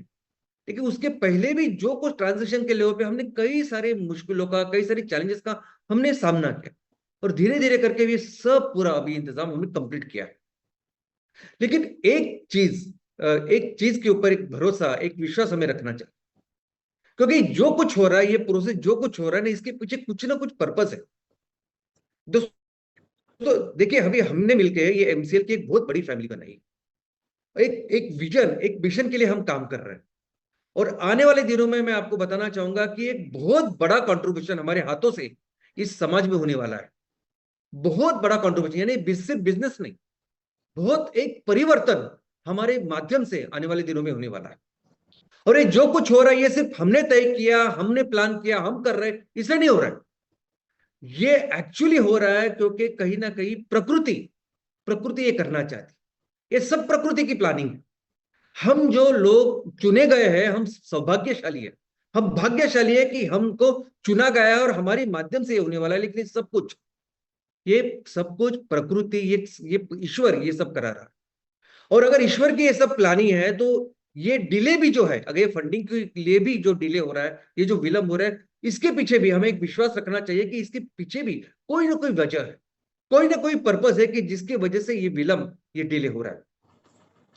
D: लेकिन उसके पहले भी जो कुछ ट्रांजेक्शन के लेवल पे हमने कई सारे मुश्किलों का, कई सारे चैलेंजेस का हमने सामना किया, और धीरे धीरे करके भी सब पूरा अभी इंतजाम हमने कंप्लीट किया है। लेकिन एक चीज के ऊपर एक भरोसा, एक विश्वास हमें रखना चाहिए, क्योंकि जो कुछ हो रहा है, ये प्रोसेस जो कुछ हो रहा है ना, इसके पीछे कुछ ना कुछ पर्पस है। दोस्तों देखिए, अभी हमने मिलकर ये एमसीएल की एक बहुत बड़ी फैमिली बनाई, एक एक विजन, एक मिशन के लिए हम काम कर रहे हैं। और आने वाले दिनों में मैं आपको बताना चाहूंगा कि एक बहुत बड़ा कंट्रीब्यूशन हमारे हाथों से इस समाज में होने वाला है। बहुत बड़ा कंट्रीब्यूशन, यानी सिर्फ बिजनेस नहीं, बहुत एक परिवर्तन हमारे माध्यम से आने वाले दिनों में होने वाला है। और ये जो कुछ हो रहा है, ये सिर्फ हमने तय किया, हमने प्लान किया, हम कर रहे हैं, इसलिए नहीं हो रहा है। ये एक्चुअली हो रहा है क्योंकि कहीं ना कहीं प्रकृति ये करना चाहती है। ये सब प्रकृति की प्लानिंग है। हम जो लोग चुने गए हैं, हम सौभाग्यशाली है, हम भाग्यशाली है कि हमको चुना गया है और हमारे माध्यम से ये होने वाला है। लेकिन ये सब कुछ प्रकृति, ये ईश्वर ये सब करा रहा है। और अगर ईश्वर की ये सब प्लानिंग है, तो ये डिले भी जो है, अगर ये फंडिंग के लिए भी जो डिले हो रहा है, ये जो विलंब हो रहा है, इसके पीछे भी हमें एक विश्वास रखना चाहिए कि इसके पीछे भी कोई ना कोई वजह है, कोई ना कोई पर्पस है कि जिसकी वजह से ये विलंब, ये डिले हो रहा है।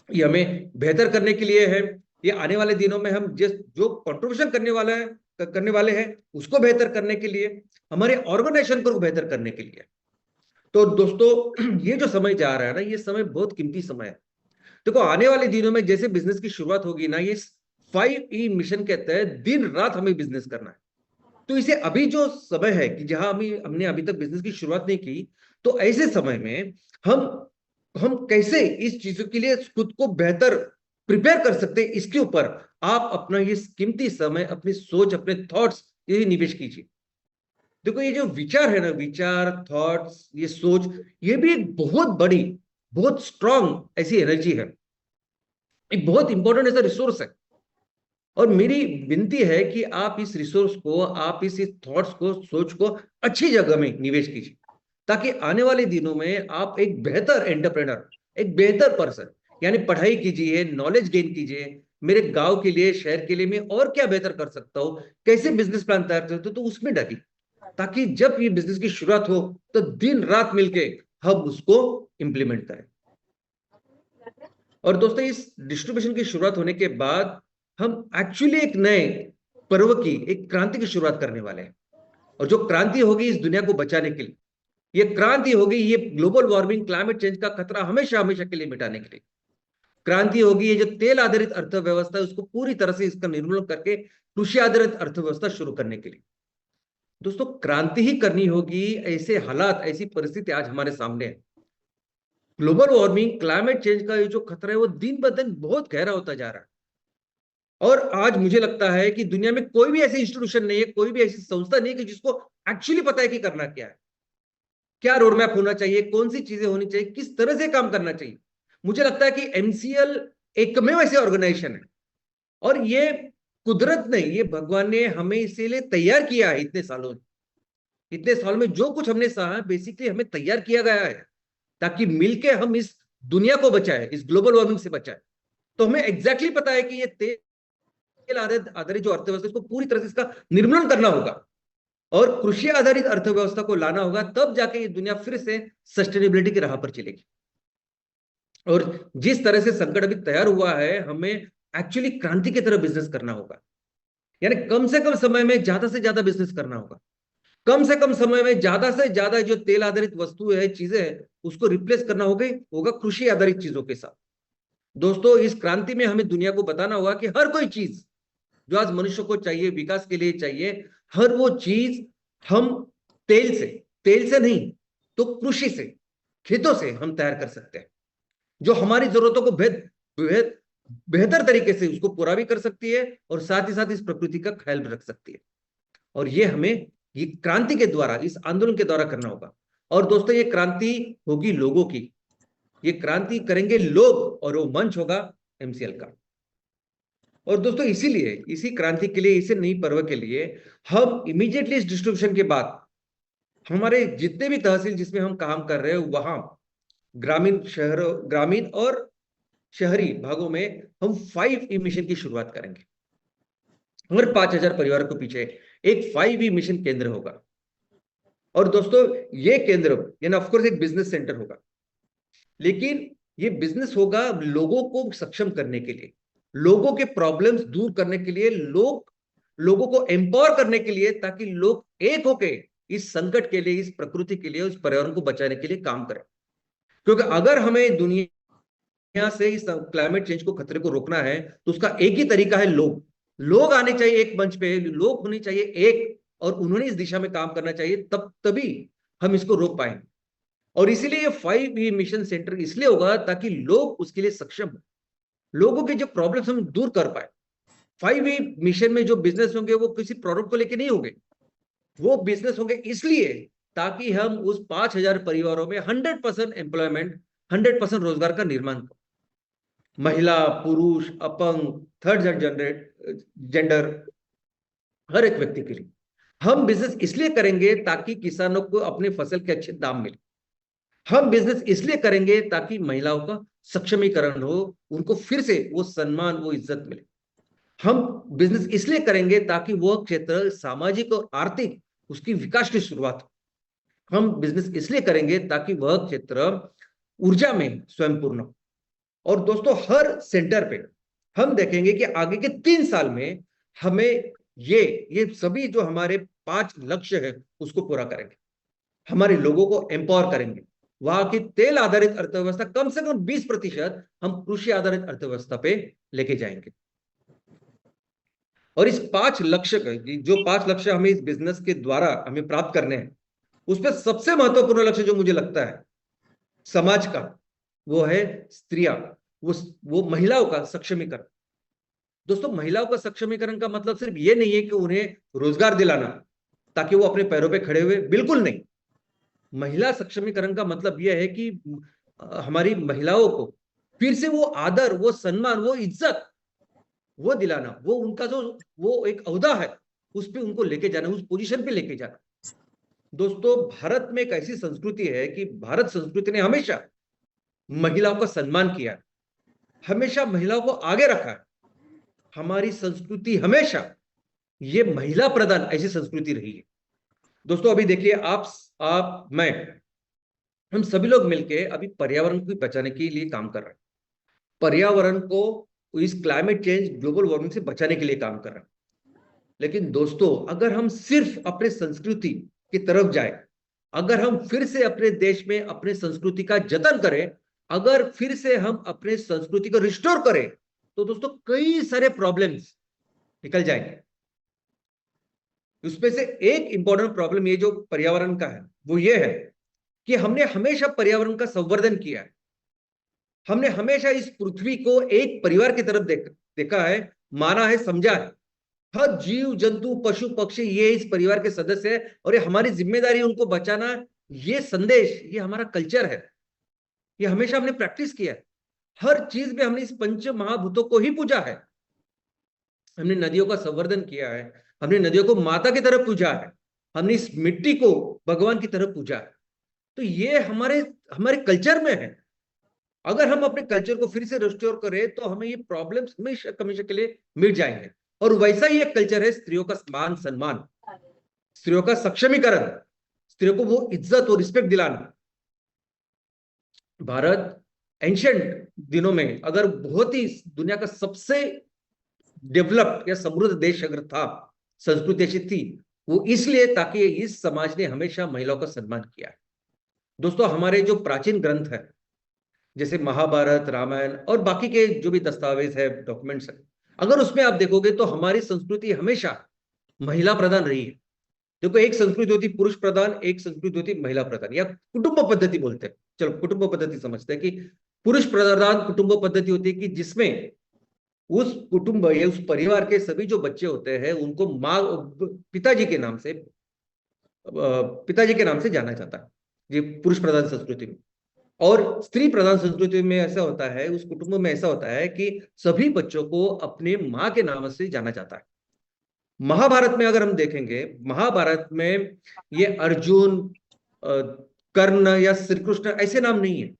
D: ये हमें बेहतर करने के लिए है। ये आने वाले दिनों में हम जो कंट्रीब्यूशन करने वाले हैं उसको बेहतर करने के लिए, हमारे ऑर्गेनाइजेशन को बेहतर करने के लिए। तो दोस्तों ये जो समय जा रहा है ना, ये समय बहुत कीमती समय है। देखो आने वाले दिनों में जैसे बिजनेस की शुरुआत होगी ना, ये 5E मिशन के तहत दिन रात हमें बिजनेस करना है। तो इसे अभी जो समय है कि जहां हमने अभी तक बिजनेस की शुरुआत नहीं की, तो ऐसे समय में हम कैसे इस चीजों के लिए खुद को बेहतर प्रिपेयर कर सकते हैं, इसके ऊपर आप अपना ये कीमती समय, अपनी सोच, अपने थॉट्स ये निवेश कीजिए। देखो ये जो विचार है ना, विचार, थॉट्स, ये सोच, ये भी एक बहुत बड़ी, बहुत स्ट्रांग ऐसी एनर्जी है, एक बहुत इंपॉर्टेंट ऐसा रिसोर्स है। और मेरी विनती है कि आप इस रिसोर्स को, आप इस थॉट्स को, सोच को अच्छी जगह में निवेश कीजिए, ताकि आने वाले दिनों में आप एक बेहतर एंटरप्रेनर, एक बेहतर पर्सन, यानी पढ़ाई कीजिए, नॉलेज गेन कीजिए, मेरे गांव के लिए, शहर के लिए मैं और क्या बेहतर कर सकता हूं, कैसे बिजनेस प्लान तैयार कर सकता हूं, तो उसमें डालिए, ताकि जब ये बिजनेस की शुरुआत हो तो दिन रात मिलके हम उसको इंप्लीमेंट करें। और दोस्तों इस डिस्ट्रीब्यूशन की शुरुआत होने के बाद हम एक्चुअली एक नए पर्व की, एक क्रांति की शुरुआत करने वाले हैं। और जो क्रांति होगी इस दुनिया को बचाने के लिए, ये क्रांति होगी, ये ग्लोबल वार्मिंग, क्लाइमेट चेंज का खतरा हमेशा हमेशा के लिए मिटाने के लिए क्रांति होगी। ये जो तेल आधारित अर्थव्यवस्था है उसको पूरी तरह से इसका निर्मूलन करके कृषि आधारित अर्थव्यवस्था शुरू करने के लिए दोस्तों क्रांति ही करनी होगी। ऐसे हालात, ऐसी परिस्थिति आज हमारे सामने है। ग्लोबल वार्मिंग, क्लाइमेट चेंज का ये जो खतरा है वो दिन ब दिन बहुत गहरा होता जा रहा है। और आज मुझे लगता है कि दुनिया में कोई भी ऐसी इंस्टीट्यूशन नहीं है, कोई भी ऐसी संस्था नहीं है कि जिसको एक्चुअली पता है कि करना क्या है, क्या रोड मैप होना चाहिए, कौन सी चीजें होनी चाहिए, किस तरह से काम करना चाहिए। मुझे लगता है कि एमसीएल एकमेव ऐसे ऑर्गेनाइजेशन है, और ये कुदरत ने, ये भगवान ने हमें इसीलिए तैयार किया है। इतने साल में जो कुछ हमने सहा, बेसिकली हमें तैयार किया गया है ताकि मिलके हम इस दुनिया को बचाए, इस ग्लोबल वार्मिंग से बचाए। तो हमें एग्जैक्टली पता है कि ये तेल आधारित जो अर्थव्यवस्था, इसको पूरी तरह से इसका निर्मूलन करना होगा और कृषि आधारित अर्थव्यवस्था को लाना होगा, तब जाके ये दुनिया फिर से सस्टेनेबिलिटी की राह पर चलेगी। और जिस तरह से संकट अभी तैयार हुआ है, हमें एक्चुअली क्रांति की तरह बिजनेस करना होगा, यानी कम से कम समय में ज्यादा से ज्यादा बिजनेस करना होगा। कम से कम समय में ज्यादा से ज्यादा जो तेल आधारित वस्तुएं है, चीजें हैं, उसको रिप्लेस करना होगा कृषि आधारित चीजों के साथ। दोस्तों, इस क्रांति में हमें दुनिया को बताना होगा कि हर कोई चीज जो आज मनुष्य को चाहिए, विकास के लिए चाहिए, हर वो चीज हम तेल से नहीं तो कृषि से, खेतों से हम तैयार कर सकते हैं, जो हमारी जरूरतों को बेहतर तरीके से उसको पूरा भी कर सकती है और साथ ही साथ इस प्रकृति का ख्याल भी रख सकती है। और ये हमें ये क्रांति के द्वारा, इस आंदोलन के द्वारा करना होगा। और दोस्तों, ये क्रांति होगी लोगों की, ये क्रांति करेंगे लोग, और वो मंच होगा एमसीएल का। और दोस्तों, इसीलिए इसी क्रांति के लिए, इसी नई पर्व के लिए हम इमीडिएटली इस डिस्ट्रीब्यूशन के बाद हमारे जितने भी तहसील जिसमें हम काम कर रहे हैं, वहां ग्रामीण और शहरी भागों में हम 5E मिशन की शुरुआत करेंगे। हर 5,000 परिवारों के पीछे एक 5E मिशन केंद्र होगा। और दोस्तों, ये केंद्र यानी ऑफकोर्स एक बिजनेस सेंटर होगा, लेकिन ये बिजनेस होगा लोगों को सक्षम करने के लिए, लोगों के प्रॉब्लम्स दूर करने के लिए, लोगों को एम्पावर करने के लिए, ताकि लोग एक होके इस संकट के लिए, इस प्रकृति के लिए, उस पर्यावरण को बचाने के लिए काम करें। क्योंकि अगर हमें दुनिया से इस क्लाइमेट चेंज को, खतरे को रोकना है, तो उसका एक ही तरीका है, लोग आने चाहिए एक मंच पे, लोग होने चाहिए एक, और उन्होंने इस दिशा में काम करना चाहिए, तभी हम इसको रोक पाएंगे। और इसीलिए ये 5E मिशन सेंटर इसलिए होगा ताकि लोग उसके लिए सक्षम हो, लोगों के जो प्रॉब्लम्स हम दूर कर पाए। 5E मिशन में जो बिजनेस होंगे वो किसी प्रोडक्ट को लेके नहीं होंगे, वो बिजनेस होंगे इसलिए ताकि हम उस 5,000 परिवारों में 100% एम्प्लॉयमेंट, 100% रोजगार का निर्माण करें। महिला, पुरुष, अपंग, थर्ड जेंडर, हर एक व्यक्ति के लिए हम बिजनेस इसलिए करेंगे ताकि किसानों को अपने फसल के अच्छे दाम मिले। हम बिजनेस इसलिए करेंगे ताकि महिलाओं का सक्षमीकरण हो, उनको फिर से वो सम्मान, वो इज्जत मिले। हम बिजनेस इसलिए करेंगे ताकि वह क्षेत्र सामाजिक और आर्थिक उसकी विकास की शुरुआत हो। हम बिजनेस इसलिए करेंगे ताकि वह क्षेत्र ऊर्जा में स्वयंपूर्ण हो। और दोस्तों, हर सेंटर पे हम देखेंगे कि आगे के 3 साल में हमें ये सभी जो हमारे 5 लक्ष्य है उसको पूरा करेंगे, हमारे लोगों को एम्पावर करेंगे। वहां की तेल आधारित अर्थव्यवस्था कम से कम 20% हम कृषि आधारित अर्थव्यवस्था पे लेके जाएंगे। और इस 5 लक्ष्य जो 5 लक्ष्य हमें इस बिजनेस के द्वारा हमें प्राप्त करने हैं, उसमें सबसे महत्वपूर्ण लक्ष्य जो मुझे लगता है समाज का, वो है स्त्रियां, वो महिलाओं का सक्षमीकरण। दोस्तों, महिलाओं का सक्षमीकरण का मतलब सिर्फ ये नहीं है कि उन्हें रोजगार दिलाना ताकि वो अपने पैरों पे खड़े हुए, बिल्कुल नहीं। महिला सक्षमीकरण का मतलब यह है कि हमारी महिलाओं को फिर से वो आदर, वो सम्मान, वो इज्जत वो दिलाना, वो उनका जो वो एक ओहदा है उस पे उनको लेके जाना, उस पोजीशन पे लेके जाना। दोस्तों, भारत में एक ऐसी संस्कृति है कि भारत संस्कृति ने हमेशा महिलाओं का सम्मान किया, हमेशा महिलाओं को आगे रखा है। हमारी संस्कृति हमेशा ये महिला प्रधान ऐसी संस्कृति रही है। दोस्तों, अभी देखिए, आप मैं, हम सभी लोग मिलके अभी पर्यावरण को बचाने के लिए काम कर रहे हैं, पर्यावरण को इस क्लाइमेट चेंज, ग्लोबल वार्मिंग से बचाने के लिए काम कर रहे हैं। लेकिन दोस्तों, अगर हम सिर्फ अपने संस्कृति की तरफ जाए, अगर हम फिर से अपने देश में अपने संस्कृति का जतन करें, अगर फिर से हम अपने संस्कृति को रिस्टोर करें, तो दोस्तों कई सारे प्रॉब्लम्स निकल जाएंगे। उसमें से एक इंपॉर्टेंट प्रॉब्लम ये जो पर्यावरण का है, वो ये है कि हमने हमेशा पर्यावरण का संवर्धन किया है। हमने हमेशा इस पृथ्वी को एक परिवार की तरफ देखा है, माना है, समझा है। हर जीव जंतु, पशु पक्षी ये इस परिवार के सदस्य है, और ये हमारी जिम्मेदारी उनको बचाना। ये संदेश, ये हमारा कल्चर है, ये हमेशा हमने प्रैक्टिस किया है। हर चीज में हमने इस पंच महाभूतों को ही पूजा है। हमने नदियों का संवर्धन किया है, हमने नदियों को माता की तरफ पूजा है, हमने इस मिट्टी को भगवान की तरफ पूजा है। तो ये हमारे कल्चर में है। अगर हम अपने कल्चर को फिर से रिस्टोर करें तो हमें ये प्रॉब्लम्स हमेशा के लिए मिट जाएंगे। और वैसा ही एक कल्चर है स्त्रियों का मान सम्मान, स्त्रियों का सक्षमीकरण, स्त्रियों को वो इज्जत और रिस्पेक्ट दिलाना। भारत एंशिएंट दिनों में अगर बहुत ही दुनिया का सबसे डेवलप्ड या समृद्ध देश अगर था, संस्कृति ऐसी थी, वो इसलिए ताकि इस समाज ने हमेशा महिलाओं का सम्मान किया है। दोस्तों, हमारे जो प्राचीन ग्रंथ है, जैसे महाभारत, रामायण और बाकी के जो भी दस्तावेज है, डॉक्यूमेंट्स है, अगर उसमें आप देखोगे तो हमारी संस्कृति हमेशा महिला प्रधान रही है। देखो, एक संस्कृति होती पुरुष प्रधान, एक संस्कृति होती महिला प्रधान, या कुटुंब पद्धति बोलते हैं। चलो कुटुंब पद्धति समझते हैं कि पुरुष प्रधान कुटुंब पद्धति होती है कि जिसमें उस कुटुंब या उस परिवार के सभी जो बच्चे होते हैं उनको माँ पिताजी के नाम से जाना जाता है, ये पुरुष प्रधान संस्कृति में। और स्त्री प्रधान संस्कृति में ऐसा होता है, उस कुटुंब में ऐसा होता है कि सभी बच्चों को अपने माँ के नाम से जाना जाता है। महाभारत में अगर हम देखेंगे, महाभारत में ये अर्जुन, कर्ण या श्री कृष्ण ऐसे नाम नहीं है।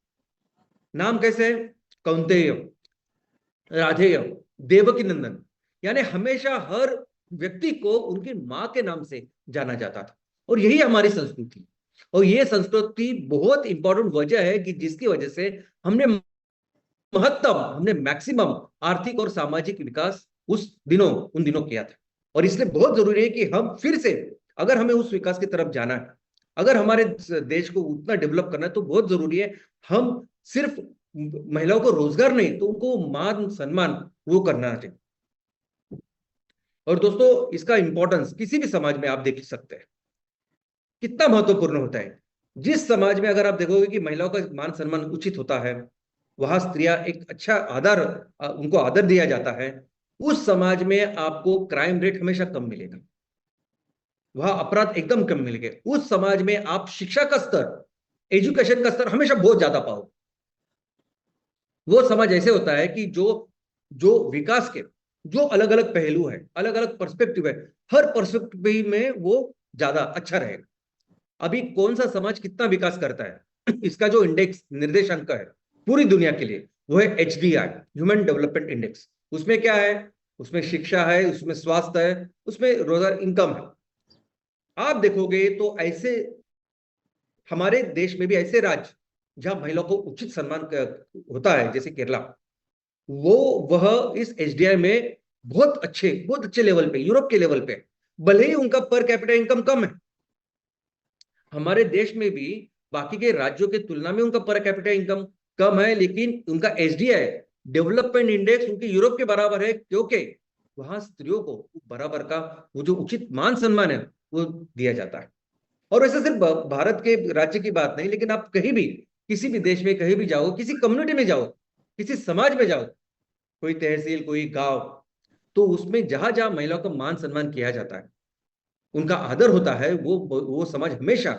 D: नाम कैसे है? कौंतेय, राधेय, देवकी नंदन, यानी हमेशा हर व्यक्ति को उनकी माँ के नाम से जाना जाता था। और यही हमारी संस्कृति, और ये संस्कृति बहुत इंपॉर्टेंट वजह है कि जिसकी वजह से हमने मैक्सिमम आर्थिक और सामाजिक विकास उन दिनों किया था। और इसलिए बहुत जरूरी है कि हम फिर से, अगर हमें उस विकास की तरफ जाना है, अगर हमारे देश को उतना डेवलप करना है, तो बहुत जरूरी है हम सिर्फ महिलाओं को रोजगार नहीं, तो उनको मान सम्मान वो करना चाहिए। और दोस्तों, इसका इंपॉर्टेंस किसी भी समाज में आप देख सकते हैं कितना महत्वपूर्ण होता है। जिस समाज में अगर आप देखोगे कि महिलाओं का मान सम्मान उचित होता है, वहां स्त्रियां एक अच्छा आदर, उनको आदर दिया जाता है, उस समाज में आपको क्राइम रेट हमेशा कम मिलेगा, वहां अपराध एकदम कम मिलेंगे। उस समाज में आप शिक्षा का स्तर, एजुकेशन का स्तर हमेशा बहुत ज्यादा पाओगे। वो समाज ऐसे होता है कि जो विकास के जो अलग अलग पहलू है, अलग अलग पर्सपेक्टिव है, हर पर्सपेक्टिव में वो ज्यादा अच्छा रहेगा। अभी कौन सा समाज कितना विकास करता है, इसका जो इंडेक्स, निर्देशांक है पूरी दुनिया के लिए, वो है HDI, ह्यूमन डेवलपमेंट इंडेक्स। उसमें क्या है? उसमें शिक्षा है, उसमें स्वास्थ्य है, उसमें रोजगार, इनकम है। आप देखोगे तो ऐसे हमारे देश में भी ऐसे राज्य जहां महिलाओं को उचित सम्मान होता है, जैसे केरला, वह इस HDI में बहुत अच्छे लेवल पे, यूरोप के लेवल पे, भले ही उनका पर कैपिटा इनकम कम है। हमारे देश में भी बाकी के राज्यों की तुलना में उनका पर कैपिटा इनकम कम है, लेकिन उनका HDI, डेवलपमेंट इंडेक्स, उनके यूरोप के बराबर है, क्योंकि वहां स्त्रियों को बराबर का वो जो उचित मान सम्मान है वो दिया जाता है। और वैसे सिर्फ भारत के राज्य की बात नहीं, लेकिन आप कहीं भी, किसी भी देश में कहीं भी जाओ, किसी कम्युनिटी में जाओ, किसी समाज में जाओ, कोई तहसील, कोई गांव, तो उसमें जहां जहां महिलाओं का मान सम्मान किया जाता है, उनका आदर होता है, वो समाज हमेशा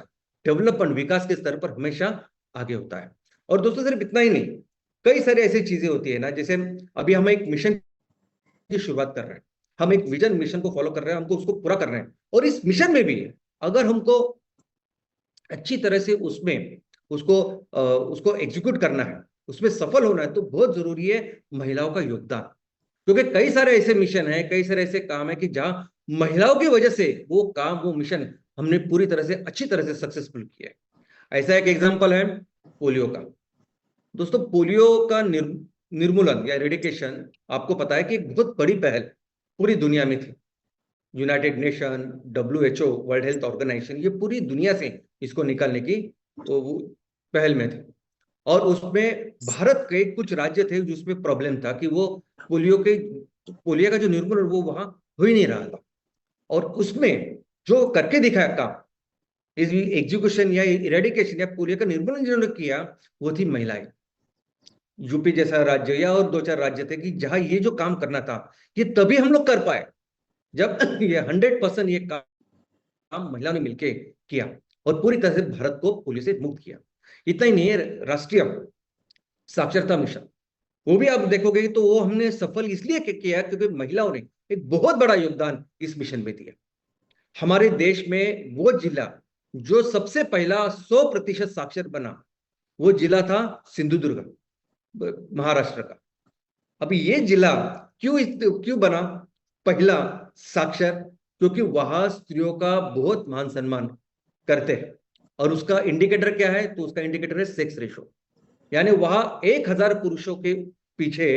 D: डेवलपमेंट, विकास के स्तर पर हमेशा आगे होता है। और दोस्तों, सिर्फ इतना ही नहीं, कई सारी ऐसी चीजें होती है ना, जैसे अभी हम एक मिशन की शुरुआत कर रहे हैं, हम एक विजन मिशन को फॉलो कर रहे हैं, हमको उसको पूरा कर रहे हैं। और इस मिशन में भी अगर हमको अच्छी तरह से उसको एग्जीक्यूट करना है, उसमें सफल होना है, तो बहुत जरूरी है महिलाओं का योगदान। क्योंकि कई सारे ऐसे मिशन है, कई सारे ऐसे काम है कि जहां महिलाओं की वजह से वो काम, वो मिशन हमने पूरी तरह से, अच्छी तरह से सक्सेसफुल किया है। ऐसा एक एग्जांपल है पोलियो का। दोस्तों, पोलियो का निर्मूलन या रेडिकेशन, आपको पता है कि एक बहुत बड़ी पहल पूरी दुनिया में थी। United Nation, WHO, World Health Organisation, ये पूरी दुनिया से इसको निकालने की वो पहल में थे। और उसमें भारत के कुछ राज्य थे जिसमें प्रॉब्लम था कि वो पोलियो का जो निर्मूलन वो वहां हो ही नहीं रहा था। और उसमें जो करके दिखाया काम, इस एग्जीक्यूशन या इरेडिकेशन या पोलियो का निर्मूलन जिन्होंने किया, वो थी महिलाएं। यूपी जैसा राज्य या और 2-4 राज्य थे कि जहां ये जो काम करना था, ये तभी हम लोग कर पाए जब ये 100% ये काम महिलाओं ने मिलकर किया और पूरी तरह से भारत को पोलियो से मुक्त किया। इतना ही नहीं है, राष्ट्रीय साक्षरता मिशन, वो भी आप देखोगे तो वो हमने सफल इसलिए किया क्योंकि महिलाओं ने एक बहुत बड़ा योगदान इस मिशन में दिया। हमारे देश में वो जिला जो सबसे पहला 100% साक्षर बना, वो जिला था सिंधुदुर्ग, महाराष्ट्र का। अभी ये जिला क्यों बना पहला साक्षर? क्योंकि वहां स्त्रियों का बहुत मान सम्मान करते हैं। और उसका इंडिकेटर क्या है? तो उसका इंडिकेटर है सेक्स रेशो, यानी वहां 1000 पुरुषों के पीछे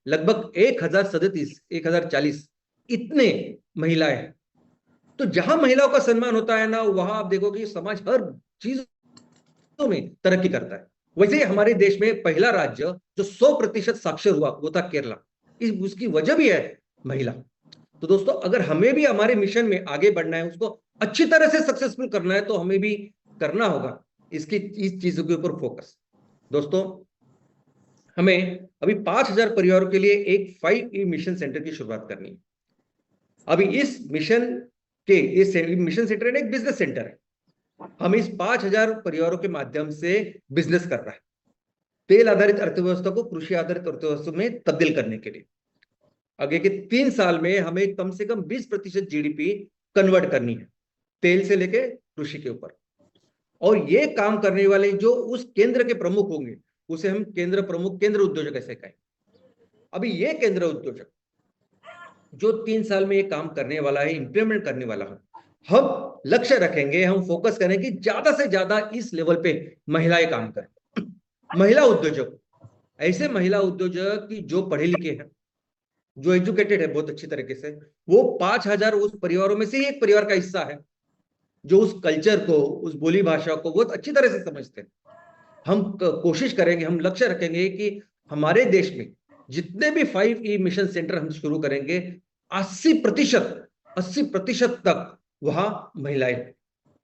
D: लगभग 1037, 1040 इतने महिलाएं हैं। तो जहां महिलाओं का सम्मान होता है ना, वहां आप देखोगे समाज हर चीजों में तरक्की करता है। वैसे ही हमारे देश में पहला राज्य जो 100% साक्षर हुआ वो था केरला। उसकी वजह भी है महिला। तो दोस्तों, अगर हमें भी हमारे मिशन में आगे बढ़ना है, उसको अच्छी तरह से सक्सेसफुल करना है, तो हमें भी करना होगा इस चीजों के ऊपर फोकस। दोस्तों, हमें अभी 5,000 परिवारों के लिए एक 5E मिशन सेंटर की शुरुआत करनी है। अभी इस मिशन मिशन सेंटर एक बिजनेस सेंटर है। हम इस 5,000 परिवारों के माध्यम से बिजनेस कर रहा है, तेल आधारित अर्थव्यवस्था को कृषि आधारित अर्थव्यवस्था में तब्दील करने के लिए। आगे के 3 साल में हमें कम से कम 20% जीडीपी कन्वर्ट करनी है, तेल से लेके कृषि के ऊपर। और ये काम करने वाले जो उस केंद्र के प्रमुख होंगे, उसे हम केंद्र प्रमुख, केंद्र उद्योजक ऐसे कहें। अभी ये केंद्र उद्योजक जो 3 साल में ये काम करने वाला है, इंप्लीमेंट करने वाला है, हम लक्ष्य रखेंगे, हम फोकस करें कि ज्यादा से ज्यादा इस लेवल पे महिलाएं काम करें। महिला उद्योजक, ऐसे महिला उद्योजक की जो पढ़े लिखे हैं, जो एजुकेटेड है बहुत अच्छी तरीके से, वो 5,000 उस परिवारों में से ही एक परिवार का हिस्सा है, जो उस कल्चर को, उस बोली भाषा को बहुत अच्छी तरह से समझते हैं। हम कोशिश करेंगे, हम लक्ष्य रखेंगे कि हमारे देश में जितने भी 5E मिशन सेंटर हम शुरू करेंगे, 80% तक वहां महिलाएं,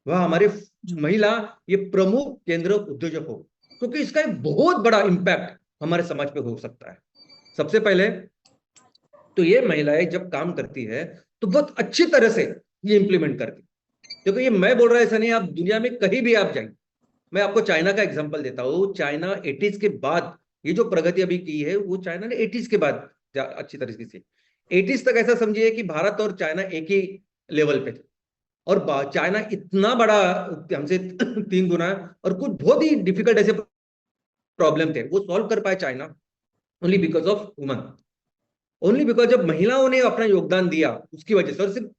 D: वहां हमारे महिला ये प्रमुख केंद्र उद्योजक हो, क्योंकि इसका एक बहुत बड़ा इंपैक्ट हमारे समाज पे हो सकता है। सबसे पहले तो ये महिलाएं जब काम करती है तो बहुत अच्छी तरह से ये इंप्लीमेंट करती है। क्योंकि ये मैं बोल रहा है ऐसा नहीं, आप दुनिया में कहीं भी आप जाएंगे। मैं आपको चाइना का एग्जांपल देता हूँ। चाइना 80s के बाद ये जो प्रगति अभी की है, वो चाइना ने 80s के बाद अच्छी तरीके से 80s तक ऐसा समझिए कि भारत और चाइना एक ही लेवल पे थे। और चाइना इतना बड़ा हमसे 3 गुना है, और कुछ बहुत ही डिफिकल्ट ऐसे प्रॉब्लम थे वो सॉल्व कर पाए China, only because of woman, only because जब महिलाओं ने अपना योगदान दिया उसकी वजह से। और सिर्फ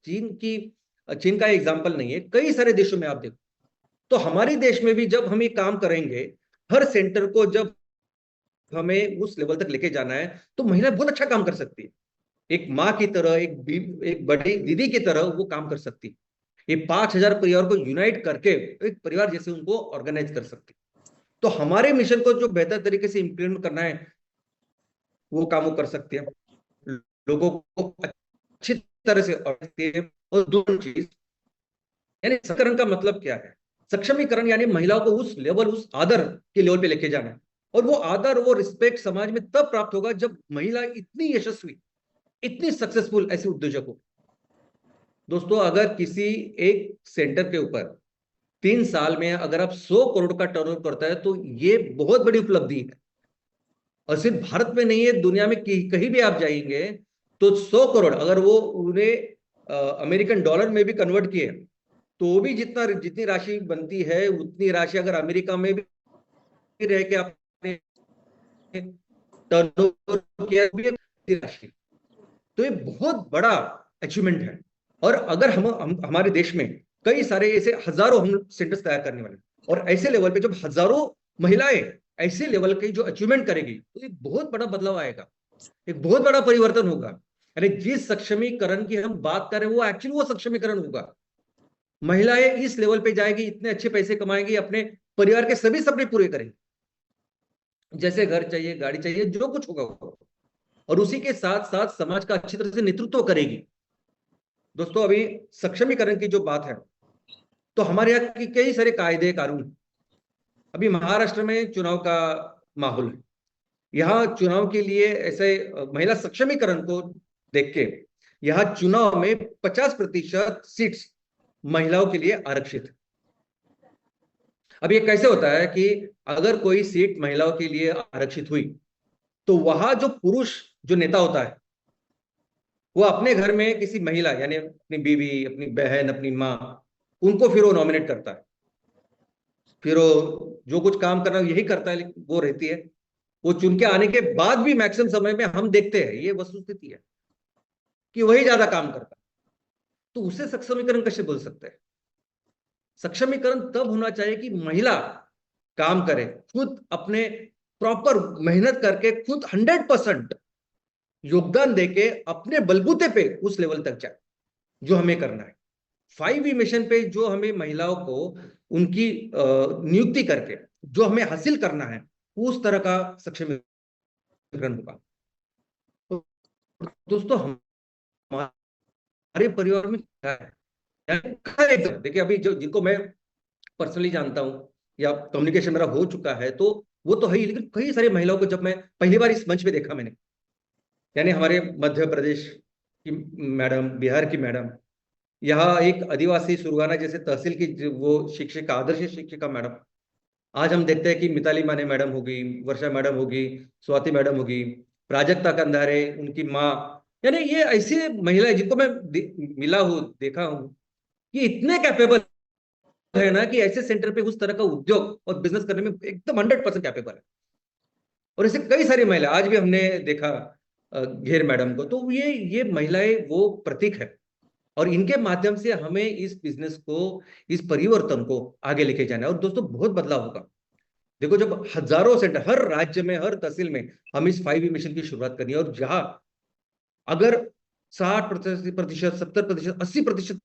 D: चीन का एग्जाम्पल नहीं है, कई सारे देशों में आप देखो। तो हमारे देश में भी जब हम ये काम करेंगे, हर सेंटर को जब हमें उस लेवल तक लेके जाना है, तो महिला बहुत अच्छा काम कर सकती है। एक माँ की तरह, एक बड़ी दीदी की तरह वो काम कर सकती है। ये 5,000 परिवार को यूनाइट करके एक परिवार जैसे उनको ऑर्गेनाइज कर सकती है। तो हमारे मिशन को जो बेहतर तरीके से इंप्लीमेंट करना है, वो काम वो कर सकते हैं, लोगों को अच्छी तरह से। और दूसरी चीज, यानी सशक्तिकरण का मतलब क्या है? सक्षमीकरण यानी महिलाओं को उस लेवल, उस आदर के लेवल पे लेके जाना है। और वो आदर, वो रिस्पेक्ट समाज में तब प्राप्त होगा जब महिला इतनी यशस्वी, इतनी सक्सेसफुल ऐसे उद्योजक हो। दोस्तों, अगर किसी एक सेंटर के ऊपर 3 साल में अगर आप 100 करोड़ का टर्नओवर करता है, तो ये बहुत बड़ी उपलब्धि है। और सिर्फ भारत में नहीं है, दुनिया में कहीं भी आप जाएंगे तो 100 करोड़ अगर वो उन्हें अमेरिकन डॉलर में भी कन्वर्ट किए, तो भी जितनी राशि बनती है, उतनी राशि अगर अमेरिका में भी रह के आपने टर्नओवर किया भी राशि, तो ये बहुत बड़ा अचीवमेंट है। और अगर हम हमारे देश में कई सारे ऐसे हजारों हम सेंटर्स तैयार करने वाले, और ऐसे लेवल पे जब हजारों महिलाएं ऐसे लेवल की जो अचीवमेंट करेगी, तो एक बहुत बड़ा बदलाव आएगा, एक बहुत बड़ा परिवर्तन होगा। यानी जिस सक्षमीकरण की हम बात करें, वो एक्चुअली वो सक्षमीकरण होगा। महिलाएं इस लेवल पे जाएगी, इतने अच्छे पैसे कमाएंगी, अपने परिवार के सभी सपने पूरे करेंगे, जैसे घर चाहिए, गाड़ी चाहिए, जो कुछ होगा। और उसी के साथ साथ समाज का अच्छी तरह से नेतृत्व करेगी। दोस्तों, अभी सक्षमीकरण की जो बात है, तो हमारे यहाँ की कई सारे कायदे कानून। अभी महाराष्ट्र में चुनाव का माहौल है। यहाँ चुनाव के लिए ऐसे महिला सक्षमीकरण को देख के यहाँ चुनाव में 50% सीट्स महिलाओं के लिए आरक्षित है। अब ये कैसे होता है कि अगर कोई सीट महिलाओं के लिए आरक्षित हुई, तो वहां जो पुरुष जो नेता होता है, वो अपने घर में किसी महिला, यानी अपनी बीवी, अपनी बहन, अपनी माँ, उनको फिर वो नॉमिनेट करता है। फिर वो जो कुछ काम करना यही करता है, लेकिन वो रहती है, वो चुन के आने के बाद भी मैक्सिमम समय में हम देखते हैं, ये वस्तुस्थिति है कि वही ज्यादा काम करता है। तो उसे सक्षमीकरण कैसे बोल सकते हैं? सक्षमीकरण तब होना चाहिए कि महिला काम करे, खुद अपने प्रॉपर मेहनत करके, खुद 100% योगदान देके अपने बलबूते पे उस लेवल तक जाए जो हमें करना है। 5E मिशन पे जो हमें महिलाओं को उनकी नियुक्ति करके जो हमें हासिल करना है, उस तरह का सक्षमीकरण होगा। तो दोस्तों हमारे परिवार में क्या है, देखिए अभी जो जिनको मैं पर्सनली जानता हूं या कम्युनिकेशन मेरा हो चुका है, तो वो तो है ही, लेकिन कई सारी महिलाओं को जब मैं पहली बार इस मंच पे देखा मैंने, यानी हमारे मध्य प्रदेश की मैडम, बिहार की मैडम, यहाँ एक आदिवासी सुरगाना जैसे तहसील की वो शिक्षिका, आदर्श शिक्षिका मैडम, आज हम देखते हैं कि मिताली माने मैडम होगी, वर्षा मैडम होगी, स्वाति मैडम होगी, प्राजक्ता कंधारे उनकी माँ, यानी ये ऐसी महिलाएं जिनको मैं मिला हूँ, देखा हूँ, ये इतने कैपेबल है ना कि ऐसे सेंटर पे उस तरह का उद्योग और बिजनेस करने में एकदम 100% कैपेबल है। और ऐसे कई सारी महिला आज भी हमने देखा, घेर मैडम को, तो ये महिलाएं वो प्रतीक है, और इनके माध्यम से हमें इस बिजनेस को, इस परिवर्तन को आगे लेके जाना है। और दोस्तों बहुत बदलाव होगा। देखो जब हजारों सेंटर हर राज्य में, हर तहसील में हम इस 5E मिशन की शुरुआत करनी है, और जहां अगर 60%, 70%, 80%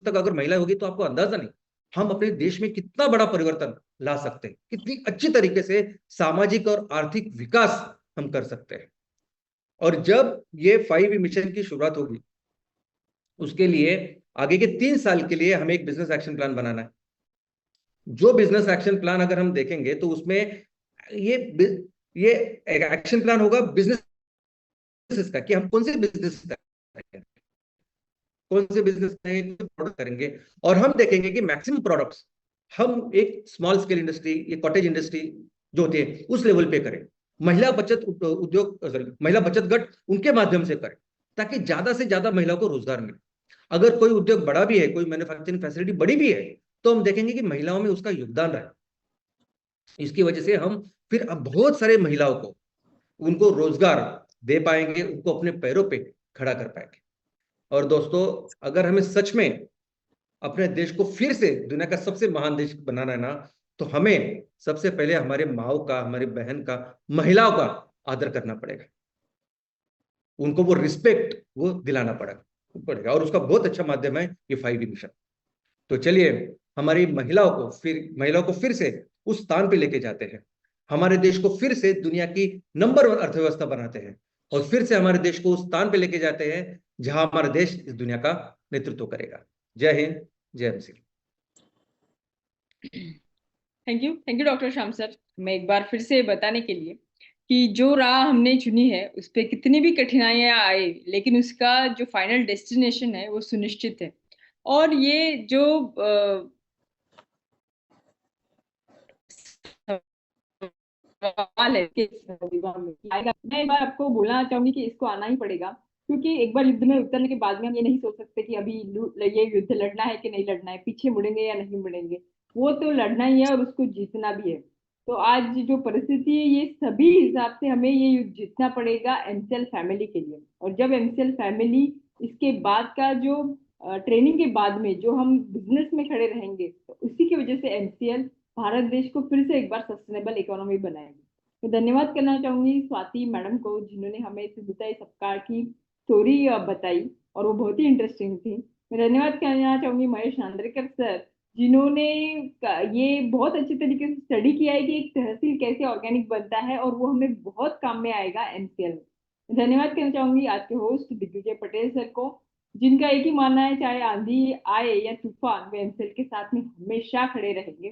D: तक अगर महिला होगी, तो आपको अंदाजा नहीं हम अपने देश में कितना बड़ा परिवर्तन ला सकते हैं, कितनी अच्छी तरीके से सामाजिक और आर्थिक विकास हम कर सकते हैं। और जब ये 5E मिशन की शुरुआत होगी, उसके लिए आगे के 3 साल के लिए हमें एक बिजनेस एक्शन प्लान बनाना है। जो बिजनेस एक्शन प्लान अगर हम देखेंगे, तो उसमें ये एक्शन प्लान होगा बिजनेस का, कि हम कौन से बिजनेस करेंगे, कौन से बिजनेस प्रोडक्ट करेंगे, और हम देखेंगे कि मैक्सिमम प्रोडक्ट्स हम एक स्मॉल स्केल इंडस्ट्री, ये कॉटेज इंडस्ट्री जो होती है उस लेवल पे करें, महिला बचत उद्योग, सॉरी महिला बचत गट उनके माध्यम से करें, ताकि ज्यादा से ज्यादा महिलाओं को रोजगार मिले। अगर कोई उद्योग बड़ा भी है, कोई मैन्युफैक्चरिंग फैसिलिटी बड़ी भी है, तो हम देखेंगे कि महिलाओं में उसका योगदान रहे। इसकी वजह से हम फिर अब बहुत सारे महिलाओं को उनको रोजगार दे पाएंगे, उनको अपने पैरों पे खड़ा कर पाएंगे। और दोस्तों अगर हमें सच में अपने देश को फिर से दुनिया का सबसे महान देश बनाना है ना, तो हमें सबसे पहले हमारे माओ का, हमारी बहन का, महिलाओं का आदर करना पड़ेगा, उनको वो रिस्पेक्ट वो दिलाना पड़ेगा, और उसका बहुत अच्छा माध्यम है ये 5E मिशन। तो चलिए हमारी महिलाओं को फिर से उस स्थान पे लेके जाते हैं, हमारे देश को फिर से दुनिया की नंबर 1 अर्थव्यवस्था बनाते हैं, और फिर से हमारे देश को उस स्थान पे लेके जाते हैं जहां हमारा देश इस दुनिया का नेतृत्व करेगा। जय हिंद, जय MCL.
E: Thank you doctor Shyam sir, मैं एक बार फिर से बताने के लिए कि जो राह हमने चुनी है उस पे कितनी भी कठिनाइयां आए, लेकिन उसका जो फाइनल डेस्टिनेशन है वो सुनिश्चित है। और ये जो सवाल है कि मैं एक बार आपको बोलना चाहूंगी कि इसको आना ही पड़ेगा, क्योंकि एक बार युद्ध में उतरने के बाद में हम ये नहीं सोच सकते कि अभी ये युद्ध लड़ना है कि नहीं लड़ना है, पीछे मुड़ेंगे या नहीं मुड़ेंगे, वो तो लड़ना ही है और उसको जीतना भी है। तो आज जो परिस्थिति है, ये सभी हिसाब से हमें ये युद्ध जीतना पड़ेगा एमसीएल फैमिली के लिए। और जब एमसीएल फैमिली इसके बाद का जो ट्रेनिंग के बाद में जो हम बिजनेस में खड़े रहेंगे, तो उसी की वजह से एमसीएल भारत देश को फिर से एक बार सस्टेनेबल इकोनॉमी बनाएगी। तो धन्यवाद करना चाहूंगी स्वाति मैडम को, जिन्होंने हमें सिद्धता सपकाळ की स्टोरी बताई और वो बहुत ही इंटरेस्टिंग थी। मैं धन्यवाद करना चाहूंगी महेश नांद्रेकर सर, जिन्होंने ये बहुत अच्छी तरीके से स्टडी किया है कि एक तहसील कैसे ऑर्गेनिक बनता है, और वो हमें बहुत काम में आएगा एमसीएल में। धन्यवाद करना चाहूंगी आज के होस्ट दिग्विजय पटेल सर को, जिनका एक ही मानना है चाहे आंधी आए या तूफान, वे एमसीएल के साथ में हमेशा खड़े रहेंगे।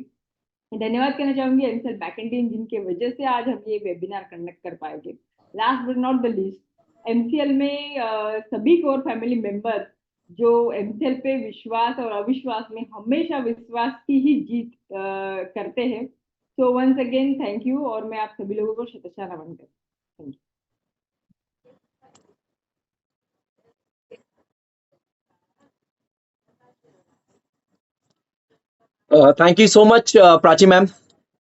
E: धन्यवाद करना चाहूंगी एमसीएल बैकएंड टीम, जिनके वजह से आज हम ये वेबिनार कंडक्ट कर पाएंगे। Last but not the least, MCL में सभी कोर फैमिली मेंबर जो एमसीएल पे विश्वास और अविश्वास में हमेशा विश्वास की ही जीत करते हैं। So once again thank you, और मैं आप सभी लोगों को शतशः नमन करती हूँ। Thank you.
B: Thank you so much, Prachi ma'am.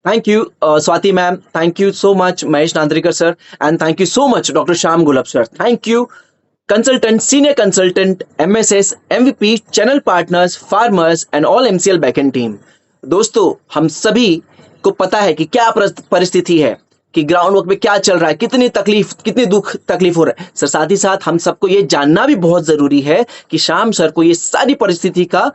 B: Thank you, Swati ma'am. Thank you so much, Mahesh Nandrikar sir. And thank you so much, Dr. Shyam Gulab sir. Thank you, consultant, senior consultant, MSS, MVP, channel partners, farmers and all MCL backend team. दोस्तों हम सभी को पता है कि क्या परिस्थिति है, कि ग्राउंड वर्क में क्या चल रहा है, कितनी तकलीफ, कितनी दुख तकलीफ हो रहा है सर। साथ ही साथ हम सबको ये जानना भी बहुत जरूरी है कि श्याम सर को ये सारी परिस्थिति का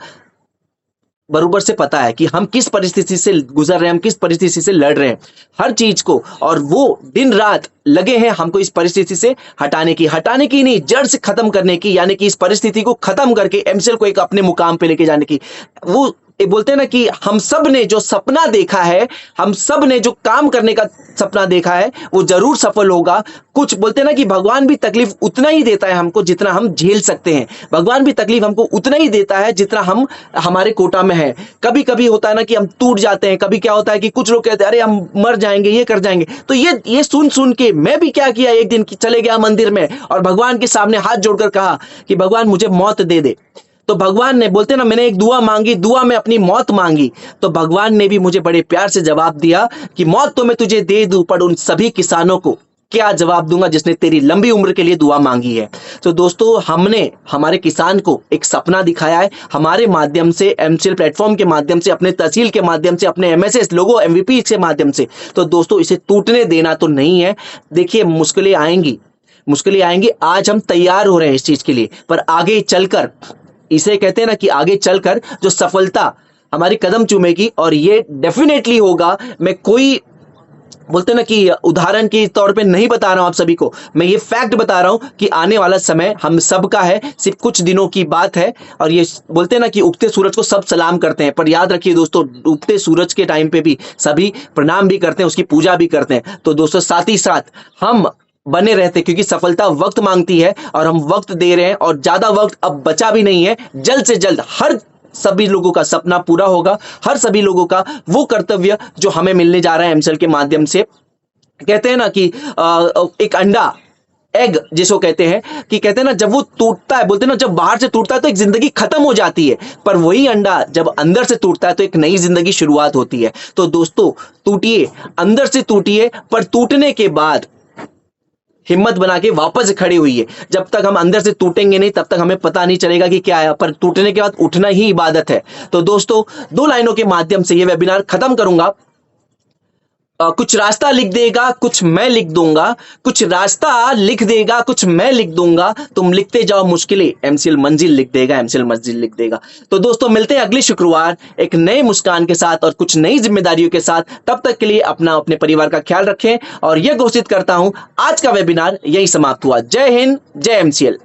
B: बरोबर से पता है कि हम किस परिस्थिति से गुजर रहे हैं, हम किस परिस्थिति से लड़ रहे हैं, हर चीज को। और वो दिन रात लगे हैं हमको इस परिस्थिति से हटाने की नहीं, जड़ से खत्म करने की, यानी कि इस परिस्थिति को खत्म करके एमसीएल को एक अपने मुकाम पे लेके जाने की। वो ये बोलते हैं ना कि हम सब ने जो सपना देखा है, हम सब ने जो काम करने का सपना देखा है, वो जरूर सफल होगा। कुछ बोलते हैं ना कि भगवान भी तकलीफ उतना ही देता है हमको जितना हम झेल सकते हैं। भगवान भी तकलीफ हमको उतना ही देता है जितना हम हमारे कोटा में है। कभी कभी होता है ना कि हम टूट जाते हैं, कभी क्या होता है कि कुछ लोग कहते हैं अरे हम मर जाएंगे, ये कर जाएंगे। तो ये सुन सुन के मैं भी क्या किया, एक दिन चले गया मंदिर में और भगवान के सामने हाथ जोड़कर कहा कि भगवान मुझे मौत दे दे। तो भगवान ने, बोलते ना, मैंने एक दुआ मांगी, दुआ में अपनी मौत मांगी, तो भगवान ने भी मुझे बड़े प्यार से जवाब दिया कि मौत तो मैं तुझे दे दूं, पर उन सभी किसानों को क्या जवाब दूंगा जिसने तेरी लंबी उम्र के लिए दुआ मांगी है। तो दोस्तों, हमने हमारे किसान को एक सपना दिखाया है हमारे माध्यम से, एमसीएल प्लेटफॉर्म के माध्यम से, अपने तहसील के माध्यम से, अपने एमएसएस लोगो एमवीपी के माध्यम से। तो दोस्तों, इसे टूटने देना तो नहीं है। देखिए, मुश्किलें आएंगी, आज हम तैयार हो रहे हैं इस चीज के लिए, पर आगे चलकर, इसे कहते हैं ना कि आगे चलकर जो सफलता हमारी कदम चूमेगी, और ये डेफिनेटली होगा। मैं कोई, बोलते हैं ना कि उदाहरण के तौर पे नहीं बता रहा हूं आप सभी को, मैं ये फैक्ट बता रहा हूं कि आने वाला समय हम सबका है, सिर्फ कुछ दिनों की बात है। और ये बोलते हैं ना कि उगते सूरज को सब सलाम करते हैं, पर याद रखिए दोस्तों, उगते सूरज के टाइम पे भी सभी प्रणाम भी करते हैं, उसकी पूजा भी करते हैं। तो दोस्तों, साथ ही साथ हम बने रहते, क्योंकि सफलता वक्त मांगती है और हम वक्त दे रहे हैं, और ज्यादा वक्त अब बचा भी नहीं है। जल्द से जल्द हर सभी लोगों का सपना पूरा होगा, हर सभी लोगों का वो कर्तव्य जो हमें मिलने जा रहा है एमसीएल के माध्यम से। कहते हैं ना कि एक अंडा, एग जिसको कहते हैं, कि कहते हैं ना जब वो टूटता है, बोलते हैं ना जब बाहर से टूटता है तो एक जिंदगी खत्म हो जाती है, पर वही अंडा जब अंदर से टूटता है तो एक नई जिंदगी शुरुआत होती है। तो दोस्तों, टूटिए, अंदर से टूटिए, पर टूटने के बाद हिम्मत बना के वापस खड़ी हुई है। जब तक हम अंदर से टूटेंगे नहीं, तब तक हमें पता नहीं चलेगा कि क्या है, पर टूटने के बाद उठना ही इबादत है। तो दोस्तों, 2 लाइनों के माध्यम से ये वेबिनार खत्म करूंगा। कुछ रास्ता लिख देगा, कुछ मैं लिख दूंगा, कुछ रास्ता लिख देगा, कुछ मैं लिख दूंगा, तुम लिखते जाओ मुश्किलें, एमसीएल मंजिल लिख देगा, एमसीएल मंजिल लिख देगा। तो दोस्तों, मिलते हैं अगली शुक्रवार एक नए मुस्कान के साथ और कुछ नई जिम्मेदारियों के साथ। तब तक के लिए अपने परिवार का ख्याल रखें, और यह घोषित करता हूं, आज का वेबिनार यही समाप्त हुआ। जय हिंद, जय एमसीएल।